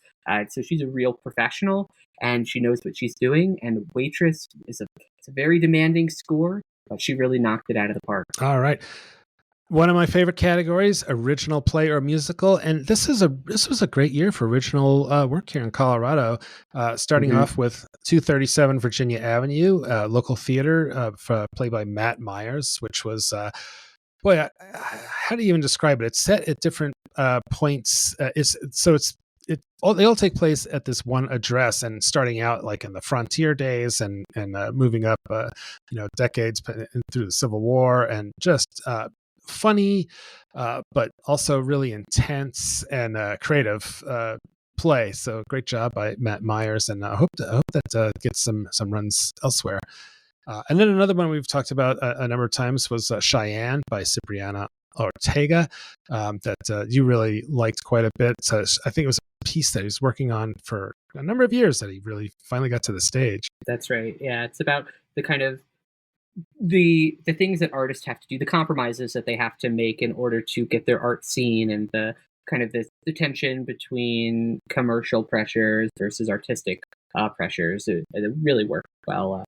So she's a real professional and she knows what she's doing. And Waitress it's a very demanding score, but she really knocked it out of the park. All right. One of my favorite categories, original play or musical, and this was a great year for original work here in Colorado. Starting off with 237 Virginia Avenue, local theater, played by Matt Myers, which was how do you even describe it? It's set at different points. They all take place at this one address, and starting out like in the frontier days, and moving up, decades through the Civil War, and just funny, but also really intense and creative play. So great job by Matt Myers, and I hope that gets some runs elsewhere. And then another one we've talked about a number of times was Cheyenne by Cipriana Ortega, that you really liked quite a bit. So I think it was a piece that he was working on for a number of years that he really finally got to the stage. That's right. Yeah, it's about the kind of the things that artists have to do, the compromises that they have to make in order to get their art seen, and the kind of the tension between commercial pressures versus artistic pressures. It really worked well.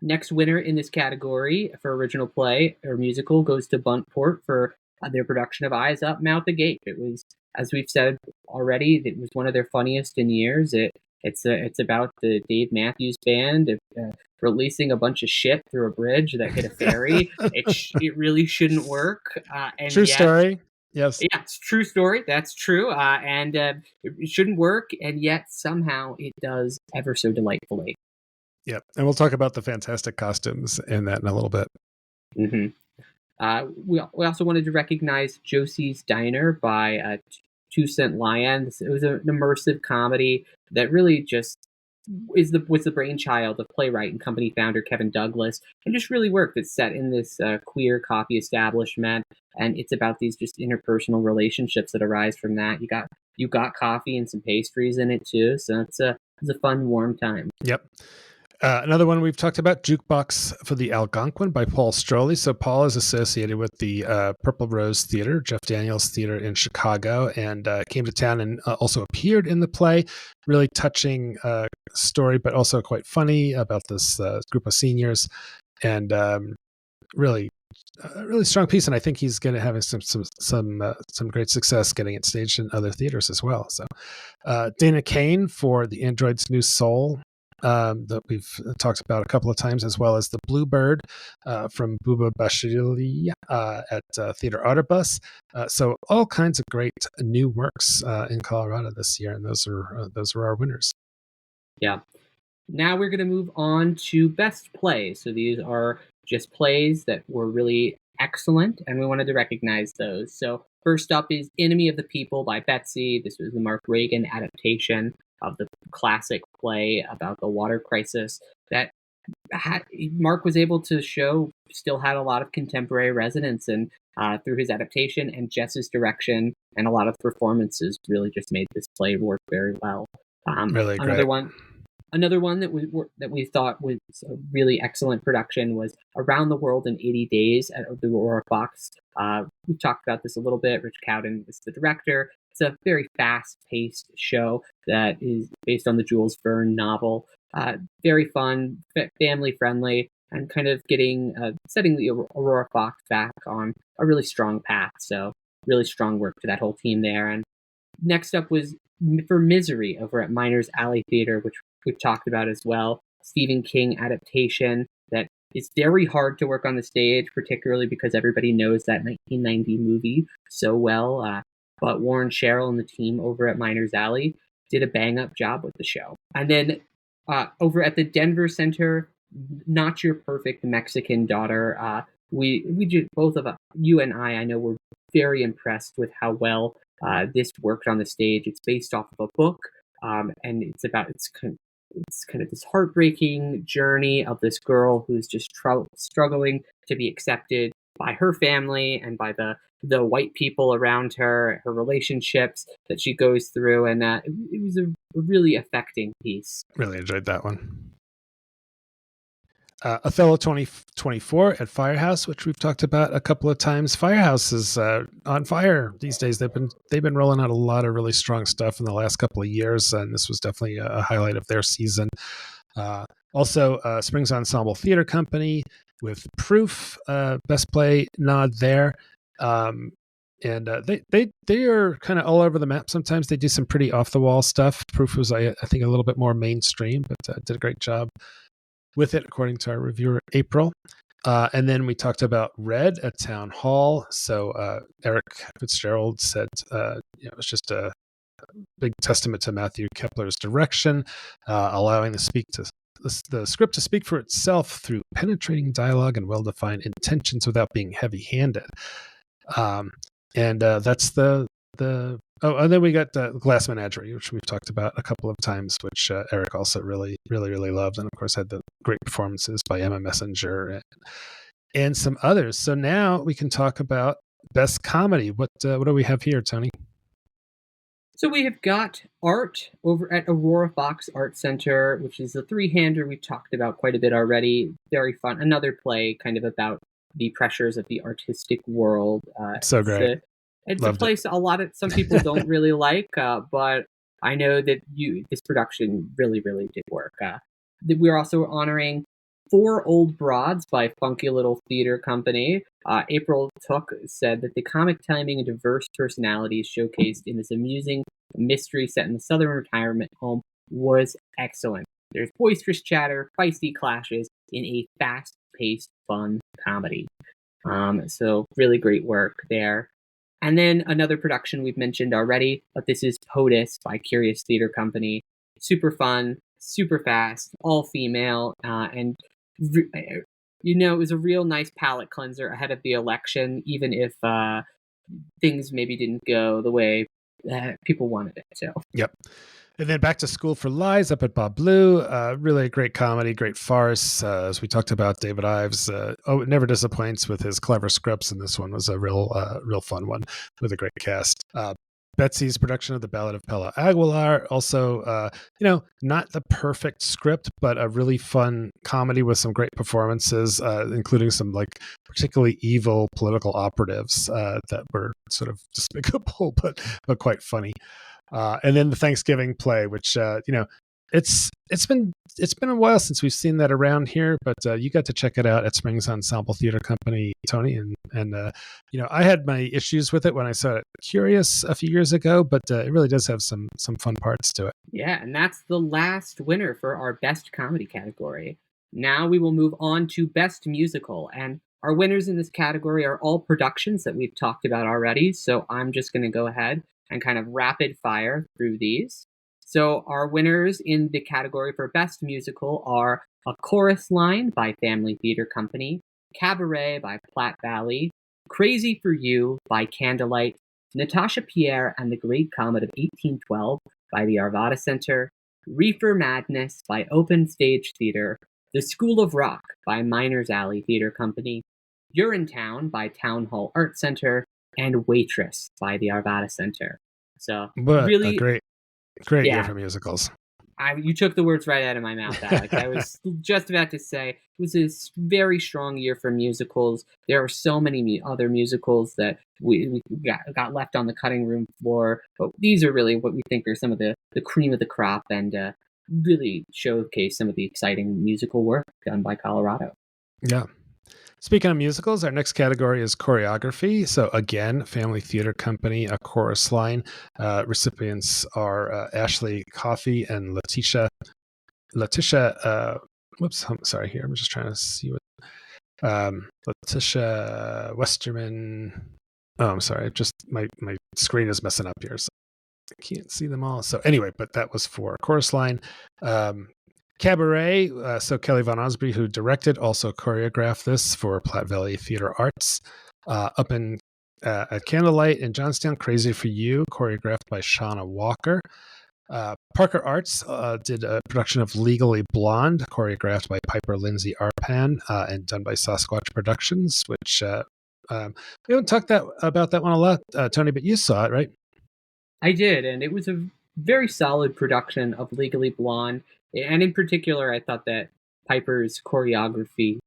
Next winner in this category for original play or musical goes to Buntport for their production of Eyes Up, Mouth Agape. It was, as we've said already, it was one of their funniest in years. It's about the Dave Matthews Band releasing a bunch of shit through a bridge that hit a ferry. It really shouldn't work. True story. Yes. Yeah, it's a true story. That's true. And it shouldn't work, and yet somehow it does ever so delightfully. Yep. And we'll talk about the fantastic costumes in that in a little bit. Mm-hmm. We also wanted to recognize Josie's Diner by 2 Cent Lion. It was an immersive comedy that really just was the brainchild of playwright and company founder Kevin Douglas, and just really worked. It's set in this queer coffee establishment, and it's about these just interpersonal relationships that arise from that. You got coffee and some pastries in it too, so it's a fun, warm time. Yep. Another one we've talked about, Jukebox for the Algonquin by Paul Stroley. So Paul is associated with the Purple Rose Theater, Jeff Daniels Theater in Chicago, and came to town and also appeared in the play. Really touching story, but also quite funny about this group of seniors, and really strong piece. And I think he's going to have some great success getting it staged in other theaters as well. So Dana Kane for The Android's New Soul, that we've talked about a couple of times, as well as The Bluebird from Buba Bashiri at Theater Artibus. So all kinds of great new works in Colorado this year, and those are our winners. Yeah. Now we're going to move on to best plays. So these are just plays that were really excellent, and we wanted to recognize those. So first up is Enemy of the People by Betsy. This was the Mark Reagan adaptation of the classic play about the water crisis that Mark was able to show still had a lot of contemporary resonance, and through his adaptation and Jess's direction and a lot of performances really just made this play work very well. Really great. Another one that we thought was a really excellent production was Around the World in 80 Days at the Aurora Fox. We've talked about this a little bit. Rich Cowden was the director. It's a very fast-paced show that is based on the Jules Verne novel. Very fun, family-friendly, and kind of setting the Aurora Fox back on a really strong path. So really strong work to that whole team there. And next up was for Misery over at Miners Alley Theater, which we've talked about as well. Stephen King adaptation that is very hard to work on the stage, particularly because everybody knows that 1990 movie so well. But Warren Sherrill and the team over at Miners Alley did a bang-up job with the show. And then over at the Denver Center, Not Your Perfect Mexican Daughter, we just, both of us, you and I know, were very impressed with how well this worked on the stage. It's based off of a book, and it's kind of this heartbreaking journey of this girl who's just struggling to be accepted by her family and by the white people around her relationships that she goes through. And it was a really affecting piece. Really enjoyed that one. Othello 2024 at Firehouse, which we've talked about a couple of times. Firehouse is on fire these days. They've been rolling out a lot of really strong stuff in the last couple of years, and this was definitely a highlight of their season. Also, Springs Ensemble Theater Company with Proof, Best Play nod there. And they are kind of all over the map. Sometimes they do some pretty off the wall stuff. Proof was, I think, a little bit more mainstream, but did a great job with it, according to our reviewer April. And then we talked about Red at Town Hall. So Eric Fitzgerald said it was just a big testament to Matthew Kepler's direction, allowing the script to speak for itself through penetrating dialogue and well-defined intentions without being heavy-handed. And that's and then we got Glass Menagerie, which we've talked about a couple of times, which Eric also really, really, really loved, and of course had the great performances by Emma Messenger and some others. So now we can talk about Best Comedy. What do we have here, Tony? So we have got art over at Aurora Fox Art Center, which is a three-hander we've talked about quite a bit already. Very fun. Another play kind of about the pressures of the artistic world. So great. It's a place some people don't really like, but I know that this production really, really did work. We're also honoring Four Old Broads by Funky Little Theater Company. April Took said that the comic timing and diverse personalities showcased in this amusing mystery set in the Southern retirement home was excellent. There's boisterous chatter, feisty clashes in a fast-paced, fun comedy. So really great work there. And then another production we've mentioned already, but this is POTUS by Curious Theater Company. Super fun, super fast, all female, and it was a real nice palate cleanser ahead of the election, even if things maybe didn't go the way people wanted it to. Yep. And then Back to School for Lies up at Bob Blue. Really a great comedy, great farce. As we talked about, David Ives it never disappoints with his clever scripts, and this one was a real fun one with a great cast. Betsy's production of The Ballad of Pella Aguilar, also, not the perfect script, but a really fun comedy with some great performances, including some particularly evil political operatives that were sort of despicable, but quite funny. And then the Thanksgiving play, which it's been a while since we've seen that around here, but you got to check it out at Springs Ensemble Theater Company, Tony, and I had my issues with it when I saw it Curious a few years ago, but it really does have some fun parts to it. Yeah, and that's the last winner for our Best Comedy category. Now we will move on to Best Musical, and our winners in this category are all productions that we've talked about already, so I'm just going to go ahead and kind of rapid fire through these. So our winners in the category for Best Musical are A Chorus Line by Family Theater Company, Cabaret by Platte Valley, Crazy for You by Candlelight, Natasha Pierre and the Great Comet of 1812 by the Arvada Center, Reefer Madness by OpenStage Theater, The School of Rock by Miners Alley Theater Company, Urinetown by Town Hall Art Center, and Waitress by the Arvada Center. So really a great year for musicals. You took the words right out of my mouth, Alec. I was just about to say it was a very strong year for musicals. There are so many other musicals that we got left on the cutting room floor, but these are really what we think are some of the cream of the crop, and really showcase some of the exciting musical work done by Colorado. Yeah. Speaking of musicals, our next category is choreography. So again, Family Theater Company, A Chorus Line. Recipients are Ashley Coffey and Letitia. Whoops, I'm sorry here. I'm just trying to see what. Letitia Westerman. Oh, I'm sorry. Just my screen is messing up here, so I can't see them all. So anyway, but that was for A Chorus Line. Cabaret, so Kelly Von Osbury, who directed, also choreographed this for Platte Valley Theater Arts. Up in at Candlelight in Johnstown, Crazy for You, choreographed by Shauna Walker. Parker Arts did a production of Legally Blonde, choreographed by Piper Lindsay Arpan, and done by Sasquatch Productions, which we haven't talked about that one a lot, Tony, but you saw it, right? I did, and it was a very solid production of Legally Blonde. And in particular, I thought that Piper's choreography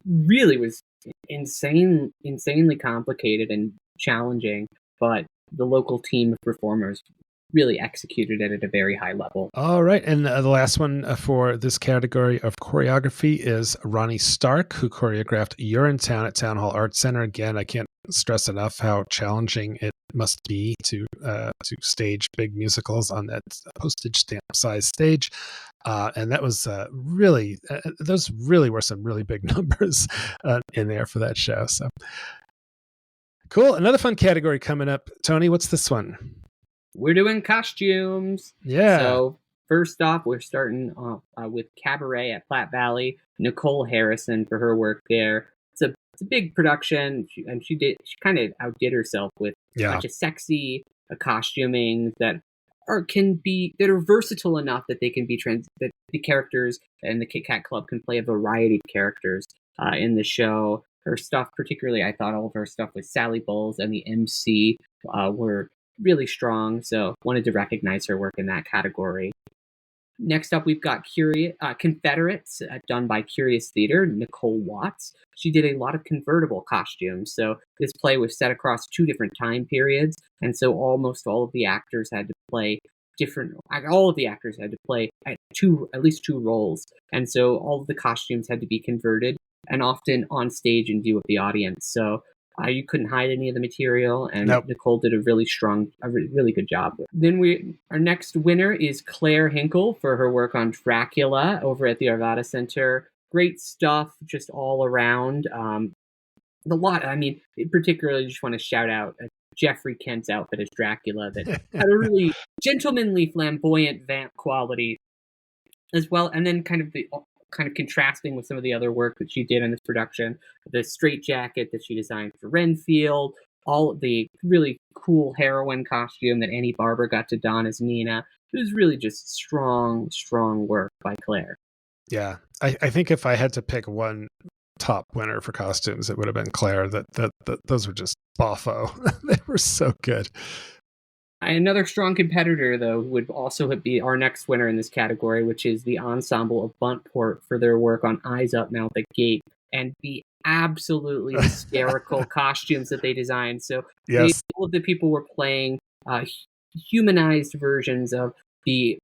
really was insanely complicated and challenging, but the local team of performers really executed it at a very high level. All right. And the last one for this category of choreography is Ronnie Stark, who choreographed Urinetown at Town Hall Arts Center. Again, I can't stress enough how challenging it must be to stage big musicals on that postage stamp size stage. And that was really, those really were some really big numbers in there for that show. So cool. Another fun category coming up. Tony, what's this one? We're doing costumes. Yeah. So first off, we're starting off with Cabaret at Platte Valley. Nicole Harrison for her work there. It's a big production, she kind of outdid herself with a bunch of sexy costuming that are versatile enough that they can be that the characters and the Kit Kat Club can play a variety of characters in the show. Her stuff, particularly, I thought all of her stuff with Sally Bowles and the MC were really strong, so wanted to recognize her work in that category. Next up, we've got Confederates, done by Curious Theater, Nicole Watts. She did a lot of convertible costumes, so this play was set across 2 different time periods, and so almost all of the actors had to play at least 2 roles, and so all of the costumes had to be converted and often on stage in view of the audience. So you couldn't hide any of the material, and Nicole did a really good job. Then our next winner is Claire Hinkle for her work on Dracula over at the Arvada Center. Great stuff, just all around. Particularly just want to shout out Jeffrey Kent's outfit as Dracula that had a really gentlemanly, flamboyant vamp quality as well, and then kind of contrasting with some of the other work that she did in this production, the straitjacket that she designed for Renfield, all of the really cool heroine costume that Annie Barber got to don as Nina. It was really just strong work by Claire. Yeah, I think if I had to pick one top winner for costumes, it would have been Claire. That those were just boffo. They were so good. Another strong competitor, though, would also be our next winner in this category, which is the Ensemble of Buntport for their work on Eyes Up, Mouth Agape, and the absolutely hysterical costumes that they designed. So all of the people were playing humanized versions of the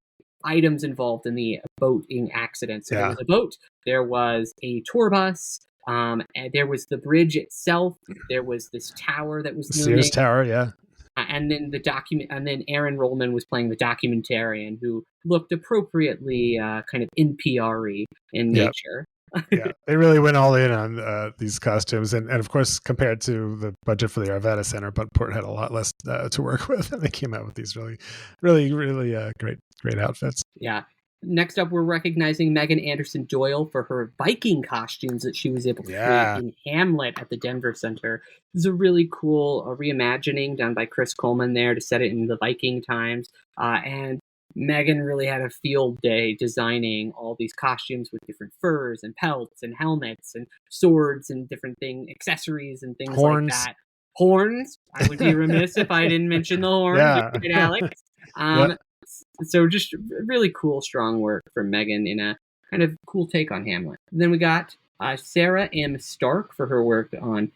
items involved in the boating accident. So there was a boat, there was a tour bus, and there was the bridge itself, there was this tower that was moving. Sears Tower, yeah. And then Aaron Rollman was playing the documentarian, who looked appropriately kind of NPR-y in nature. Yeah, they really went all in on these costumes, and of course, compared to the budget for the Arvada Center, Buntport had a lot less to work with, and they came out with these really great outfits. Yeah. Next up, we're recognizing Megan Anderson Doyle for her Viking costumes that she was able to create in Hamlet at the Denver Center. This is a really cool reimagining done by Chris Coleman there to set it in the Viking times. And Megan really had a field day designing all these costumes with different furs and pelts and helmets and swords and different accessories and things like that. Horns. I would be remiss if I didn't mention the horns. Yeah. Alex. So just really cool, strong work from Megan in a kind of cool take on Hamlet. And then we got Sarah M. Stark for her work on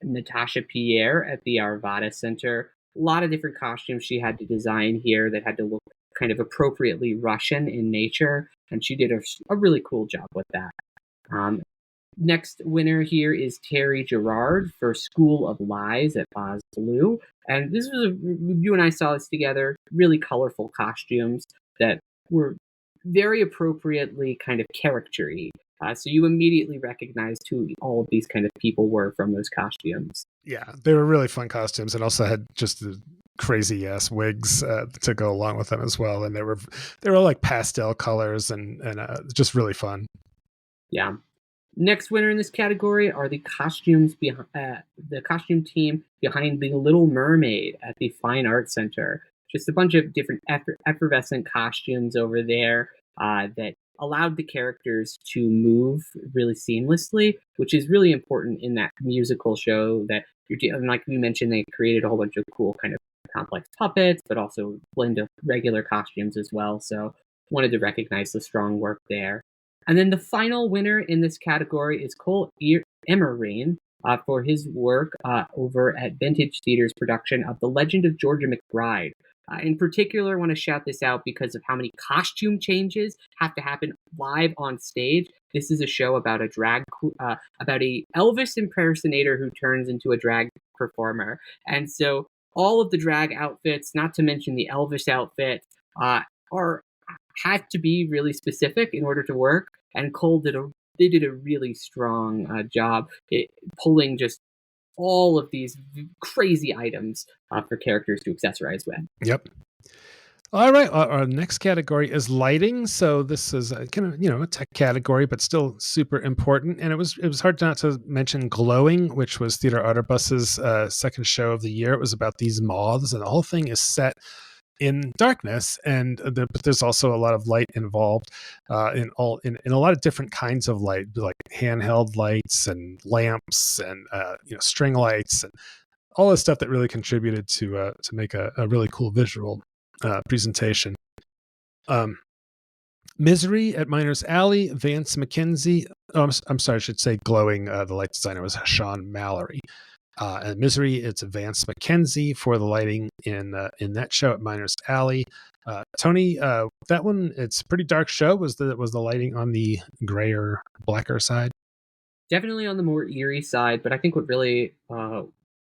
Natasha Pierre at the Arvada Center. A lot of different costumes she had to design here that had to look kind of appropriately Russian in nature, and she did a really cool job with that. Next winner here is Terry Gerard for School of Lies at Boz Blue. And this was you and I saw this together, really colorful costumes that were very appropriately kind of character-y. So you immediately recognized who all of these kind of people were from those costumes. Yeah, they were really fun costumes, and also had just the crazy ass wigs to go along with them as well. And they were all like pastel colors and just really fun. Yeah. Next winner in this category are the costumes the costume team behind The Little Mermaid at the Fine Arts Center. Just a bunch of different effervescent costumes over there that allowed the characters to move really seamlessly, which is really important in that musical show that like we mentioned, they created a whole bunch of cool kind of complex puppets, but also blend of regular costumes as well. So wanted to recognize the strong work there. And then the final winner in this category is Cole Emerine for his work over at Vintage Theater's production of The Legend of Georgia McBride. In particular, I want to shout this out because of how many costume changes have to happen live on stage. This is a show about a about a Elvis impersonator who turns into a drag performer, and so all of the drag outfits, not to mention the Elvis outfit, are had to be really specific in order to work. And Cole did a really strong job pulling just all of these crazy items for characters to accessorize with. Yep. All right. Our next category is lighting. So this is kind of, a tech category, but still super important. And it was hard not to mention Glowing, which was Theater Artibus's second show of the year. It was about these moths, and the whole thing is set in darkness, but there's also a lot of light involved in a lot of different kinds of light, like handheld lights and lamps and string lights and all this stuff that really contributed to make a really cool visual presentation. Misery at Miners Alley, Vance McKenzie. I'm sorry, I should say Glowing. The light designer was Sean Mallory. And Misery, it's Vance McKenzie for the lighting in that show at Miners Alley. Tony, that one, it's a pretty dark show. Was the lighting on the grayer, blacker side? Definitely on the more eerie side, but I think what really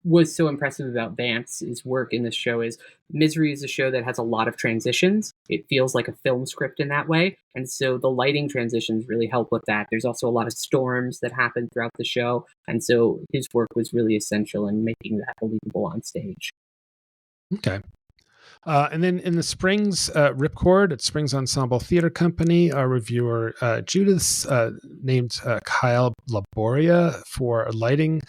was so impressive about Vance's work in this show is Misery is a show that has a lot of transitions. It feels like a film script in that way. And so the lighting transitions really help with that. There's also a lot of storms that happen throughout the show. And so his work was really essential in making that believable on stage. Okay. And then in the Springs Ripcord at Springs Ensemble Theater Company, our reviewer Judith named Kyle Laboria for lighting.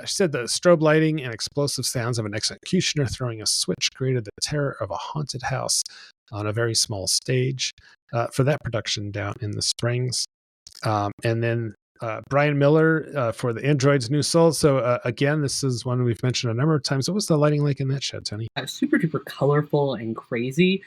She said the strobe lighting and explosive sounds of an executioner throwing a switch created the terror of a haunted house on a very small stage for that production down in the Springs. And then Brian Miller for the Android's New Soul. So again, this is one we've mentioned a number of times. What was the lighting like in that show, Tony? Super duper colorful and crazy.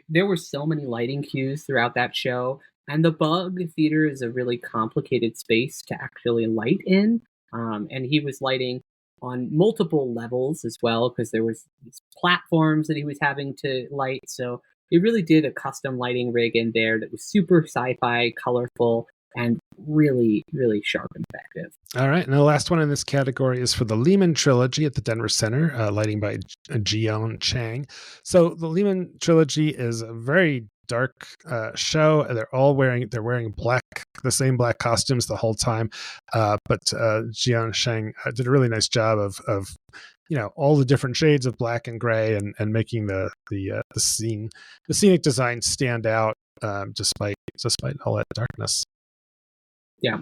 There were so many lighting cues throughout that show. And the Bug Theater is a really complicated space to actually light in. And he was lighting on multiple levels as well, because there was these platforms that he was having to light. So he really did a custom lighting rig in there that was super sci-fi, colorful, and really, really sharp and effective. All right. And the last one in this category is for the Lehman Trilogy at the Denver Center, lighting by Jion Chang. So the Lehman Trilogy is a very dark show. They're wearing black, the same black costumes the whole time. But Jion Chang did a really nice job of all the different shades of black and gray and making the scenic design stand out despite all that darkness. Yeah.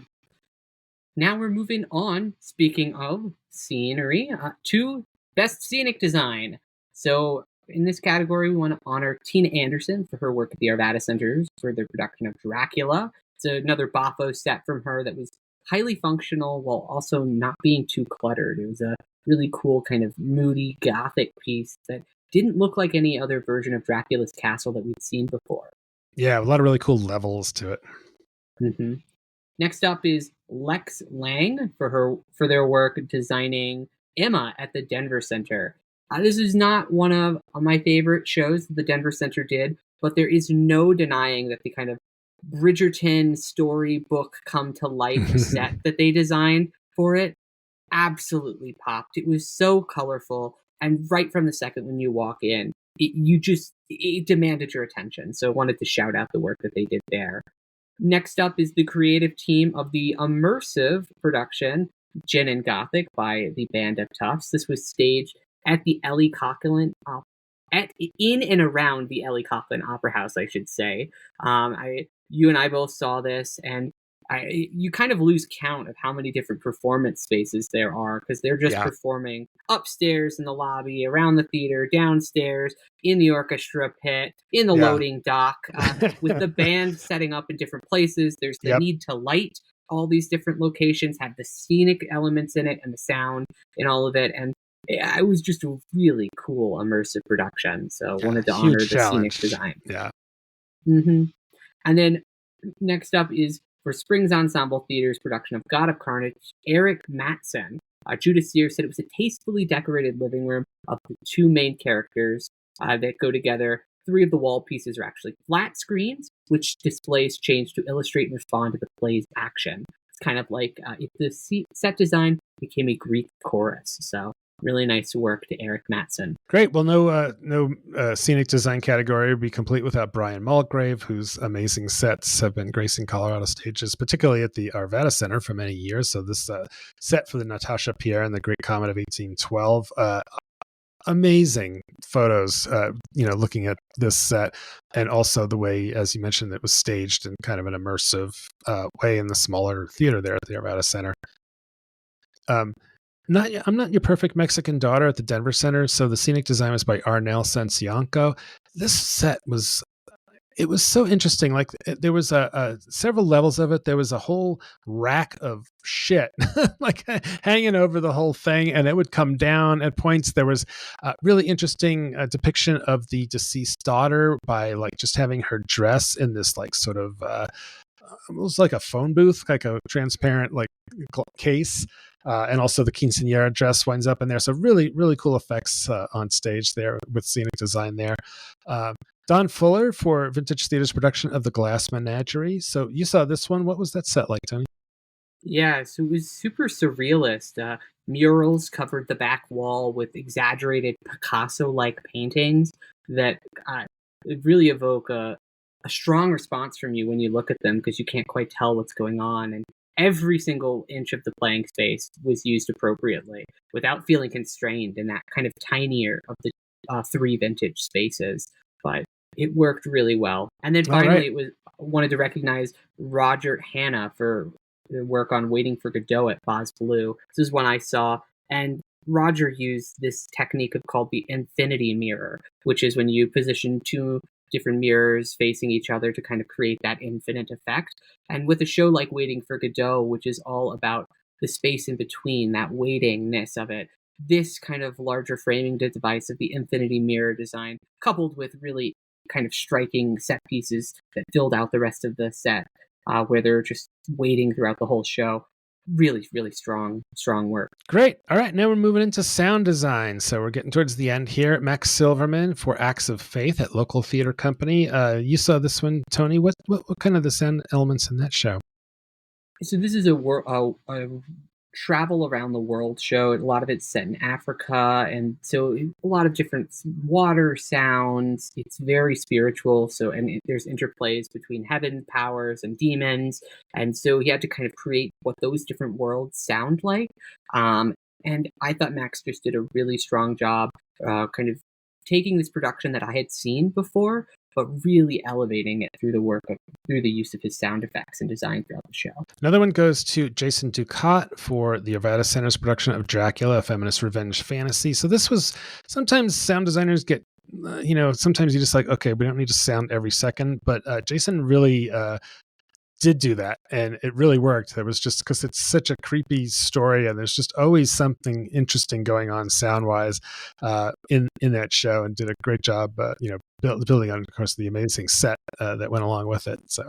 Now we're moving on, speaking of scenery, to Best Scenic Design. So in this category, we want to honor Tina Anderson for her work at the Arvada Centers for their production of Dracula. It's another Bafo set from her that was highly functional while also not being too cluttered. It was a really cool kind of moody gothic piece that didn't look like any other version of Dracula's castle that we'd seen before. Yeah, a lot of really cool levels to it. Mm-hmm. Next up is Lex Lang for their work designing Emma at the Denver Center. This is not one of my favorite shows that the Denver Center did, but there is no denying that the kind of Bridgerton storybook come to life set that they designed for it absolutely popped. It was so colorful, and right from the second when you walk in, it demanded your attention. So I wanted to shout out the work that they did there. Next up is the creative team of the immersive production, Gin and Gothic, by the Band of Toughs. This was staged at the Ellie Coughlin, in and around the Ellie Coughlin Opera House, I should say. You and I both saw this, and you kind of lose count of how many different performance spaces there are, because they're just performing upstairs in the lobby, around the theater, downstairs, in the orchestra pit, in the loading dock, with the band setting up in different places. There's the need to light all these different locations, have the scenic elements in it and the sound in all of it. And it was just a really cool immersive production. So wanted to honor the scenic design. Yeah. Mm-hmm. And then next up is for Springs Ensemble Theater's production of God of Carnage, Eric Mattson. Judah Sears said it was a tastefully decorated living room of the two main characters that go together. 3 of the wall pieces are actually flat screens, which displays change to illustrate and respond to the play's action. It's kind of like if the set design became a Greek chorus. So really nice work to Eric Mattson. Great. Well, no scenic design category would be complete without Brian Mulgrave, whose amazing sets have been gracing Colorado stages, particularly at the Arvada Center for many years. So this set for the Natasha Pierre and the Great Comet of 1812. Amazing photos, looking at this set, and also the way, as you mentioned, it was staged in kind of an immersive way in the smaller theater there at the Arvada Center. I'm Not Your Perfect Mexican Daughter at the Denver Center. So the scenic design was by Arnel Sancianco. This set was so interesting. Like there was several levels of it. There was a whole rack of shit like hanging over the whole thing, and it would come down at points. There was a really interesting depiction of the deceased daughter by like just having her dress in this like sort of almost like a phone booth, like a transparent like case. And also the quinceañera dress winds up in there. So really, really cool effects on stage there with scenic design there. Don Fuller for Vintage Theater's production of The Glass Menagerie. So you saw this one. What was that set like, Tony? Yeah, so it was super surrealist. Murals covered the back wall with exaggerated Picasso-like paintings that really evoke a strong response from you when you look at them because you can't quite tell what's going on. And every single inch of the playing space was used appropriately without feeling constrained in that kind of tinier of the 3 vintage spaces. But it worked really well. And then finally, wanted to recognize Roger Hanna for the work on Waiting for Godot at Boz Blue. This is one I saw, and Roger used this technique called the infinity mirror, which is when you position 2 different mirrors facing each other to kind of create that infinite effect. And with a show like Waiting for Godot, which is all about the space in between, that waitingness of it, this kind of larger framing device of the infinity mirror design, coupled with really kind of striking set pieces that filled out the rest of the set, where they're just waiting throughout the whole show. Really, really strong work. Great. All right. Now we're moving into sound design. So we're getting towards the end here. Max Silverman for Acts of Faith at Local Theater Company. You saw this one, Tony. What kind of the sound elements in that show? So this is a travel around the world show. A lot of it's set in Africa, and so a lot of different water sounds. It's very spiritual. So there's interplays between heaven powers and demons, and so he had to kind of create what those different worlds sound like. And I thought Max just did a really strong job, kind of taking this production that I had seen before, but really elevating it through the use of his sound effects and design throughout the show. Another one goes to Jason Ducat for the Arvada Center's production of Dracula, a feminist revenge fantasy. So this was, sometimes sound designers get, sometimes you just like, okay, we don't need to sound every second, but Jason really did do that, and it really worked. It was just because it's such a creepy story, and there's just always something interesting going on sound wise in that show, and did a great job building on, of course, the amazing set that went along with it. So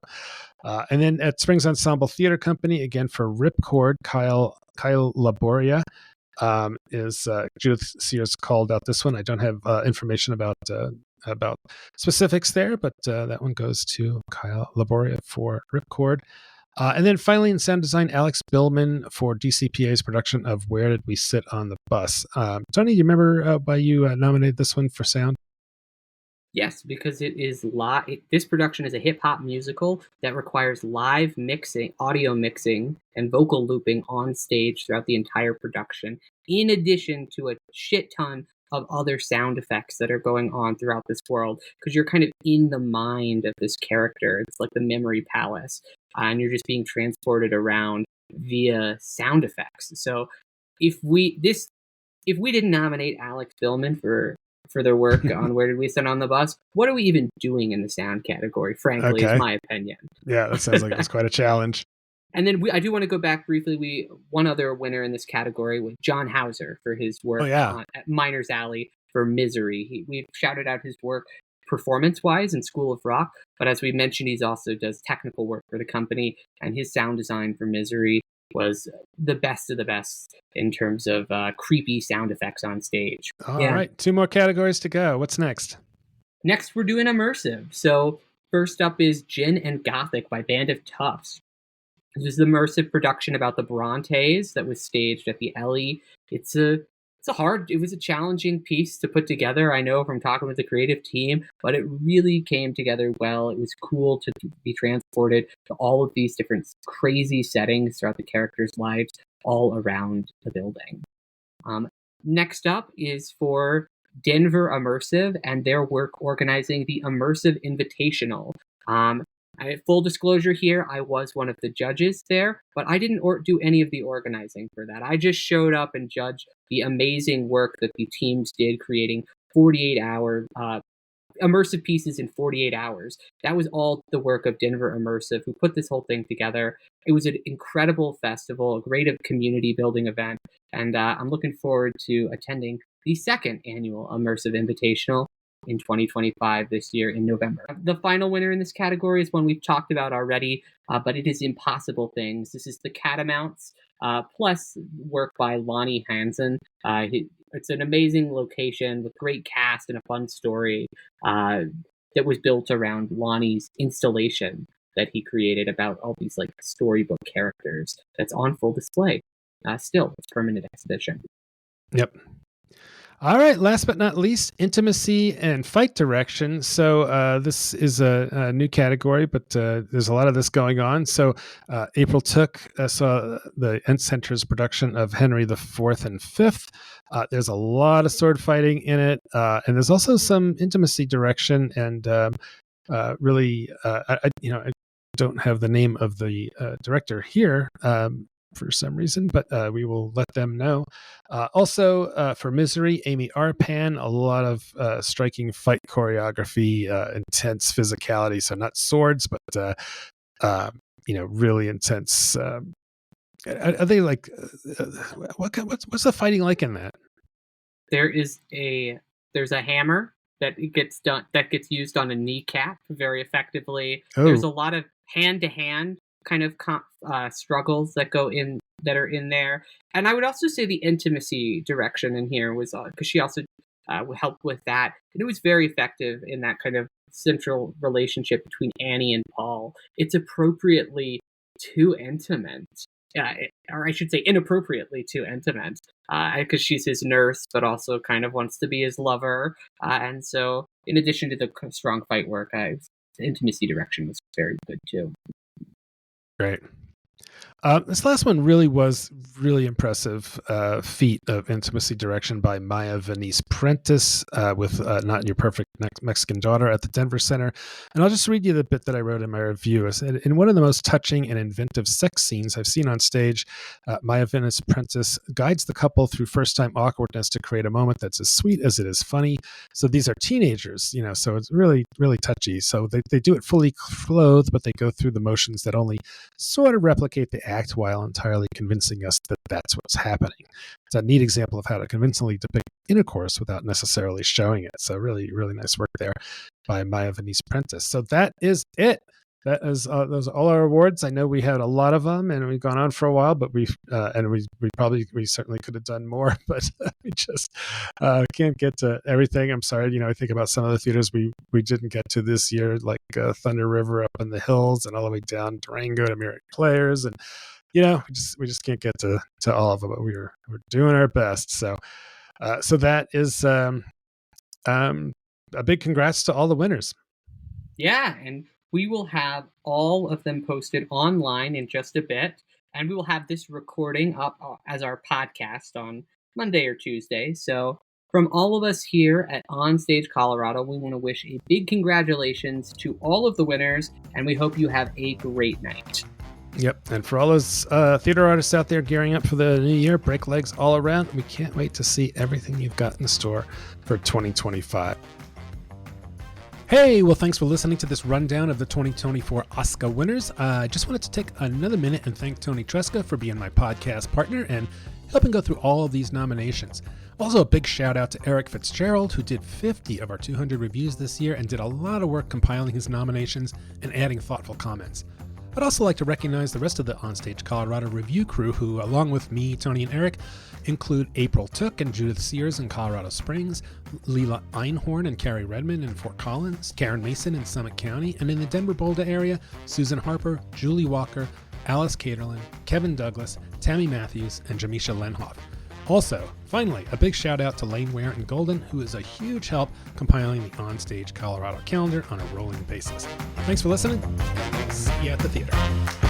and then at Springs Ensemble Theater Company, again for Ripcord, Kyle Laboria is Judith Sears called out this one. I don't have information about specifics there, but that one goes to Kyle Laboria for Ripcord. And then finally in sound design, Alex Billman for DCPA's production of Where Did We Sit on the Bus? Tony, you remember why you nominated this one for sound? Yes, because it is this production is a hip-hop musical that requires live mixing, audio mixing, and vocal looping on stage throughout the entire production, in addition to a shit ton of other sound effects that are going on throughout this world, because you're kind of in the mind of this character. It's like the memory palace, and you're just being transported around via sound effects. So if we didn't nominate Alex Billman for their work on Where Did We Sit on the Bus, what are we even doing in the sound category, frankly, is my opinion. Yeah, that sounds like it's quite a challenge. And then I do want to go back briefly. One other winner in this category was John Hauser for his work at Miner's Alley for Misery. We've shouted out his work performance-wise in School of Rock. But as we mentioned, he also does technical work for the company, and his sound design for Misery was the best of the best in terms of creepy sound effects on stage. All right, 2 more categories to go. What's next? Next, we're doing immersive. So first up is Gin and Gothic by Band of Toughs. This is the immersive production about the Brontes that was staged at the Ellie. It was a challenging piece to put together, I know from talking with the creative team, but it really came together well. It was cool to be transported to all of these different crazy settings throughout the characters' lives all around the building. Next up is for Denver Immersive and their work organizing the Immersive Invitational. Full disclosure here, I was one of the judges there, but I didn't do any of the organizing for that. I just showed up and judged the amazing work that the teams did, creating 48-hour immersive pieces in 48 hours. That was all the work of Denver Immersive, who put this whole thing together. It was an incredible festival, a great community building event, and I'm looking forward to attending the second annual Immersive Invitational in 2025 this year in November. The final winner in this category is one we've talked about already, but it is Impossible Things. This is the Catamounts, plus work by Lonnie Hansen. It's an amazing location with great cast and a fun story that was built around Lonnie's installation that he created about all these like storybook characters that's on full display. Still, it's permanent exhibition. Yep. All right. Last but not least, intimacy and fight direction. So this is a new category, but there's a lot of this going on. So April saw the Ent Center's production of Henry IV and V. There's a lot of sword fighting in it, and there's also some intimacy direction. And really, I don't have the name of the director here. For some reason, but we will let them know. Also, for Misery, Amy Arpan, a lot of striking fight choreography, intense physicality. So not swords, but really intense. Are they like? What's the fighting like in that? There's a hammer that gets used on a kneecap very effectively. Oh. There's a lot of hand-to-hand kind of struggles that are in there. And I would also say the intimacy direction in here was because she also helped with that, and it was very effective in that kind of central relationship between Annie and Paul. It's appropriately too intimate, or I should say inappropriately too intimate, because she's his nurse but also kind of wants to be his lover, and so in addition to the strong fight work, the intimacy direction was very good too. Great. This last one really was really impressive feat of intimacy direction by Maya Venice Prentice with Not Your Perfect Mexican Daughter at the Denver Center. And I'll just read you the bit that I wrote in my review. I said, in one of the most touching and inventive sex scenes I've seen on stage, Maya Venice Prentice guides the couple through first-time awkwardness to create a moment that's as sweet as it is funny. So these are teenagers, so it's really, really touchy. So they do it fully clothed, but they go through the motions that only sort of replicate the act while entirely convincing us that that's what's happening. It's a neat example of how to convincingly depict intercourse without necessarily showing it. So really, really nice work there by Maya Venice Prentice. So that is it. That is those are all our awards. I know we had a lot of them, and we've gone on for a while, but we certainly could have done more, but we just can't get to everything. I'm sorry. I think about some of the theaters we didn't get to this year, like Thunder River up in the hills, and all the way down Durango to Merritt Players, and we just can't get to all of them. But we're doing our best. So that is a big congrats to all the winners. Yeah, and we will have all of them posted online in just a bit, and we will have this recording up as our podcast on Monday or Tuesday. So from all of us here at OnStage Colorado, we want to wish a big congratulations to all of the winners, and we hope you have a great night. Yep, and for all those theater artists out there gearing up for the new year, break legs all around. We can't wait to see everything you've got in store for 2025. Hey, well, thanks for listening to this rundown of the 2024 OSCA winners. I just wanted to take another minute and thank Toni Tresca for being my podcast partner and helping go through all of these nominations. Also, a big shout out to Eric Fitzgerald, who did 50 of our 200 reviews this year and did a lot of work compiling his nominations and adding thoughtful comments. I'd also like to recognize the rest of the OnStage Colorado review crew who, along with me, Tony, and Eric, include April Took and Judith Sears in Colorado Springs, Leela Einhorn and Carrie Redmond in Fort Collins, Karen Mason in Summit County, and in the Denver-Boulder area, Susan Harper, Julie Walker, Alice Caterlin, Kevin Douglas, Tammy Matthews, and Jamisha Lenhoff. Also, finally, a big shout out to Lane Ware and Golden, who is a huge help compiling the OnStage Colorado calendar on a rolling basis. Thanks for listening, and see you at the theater.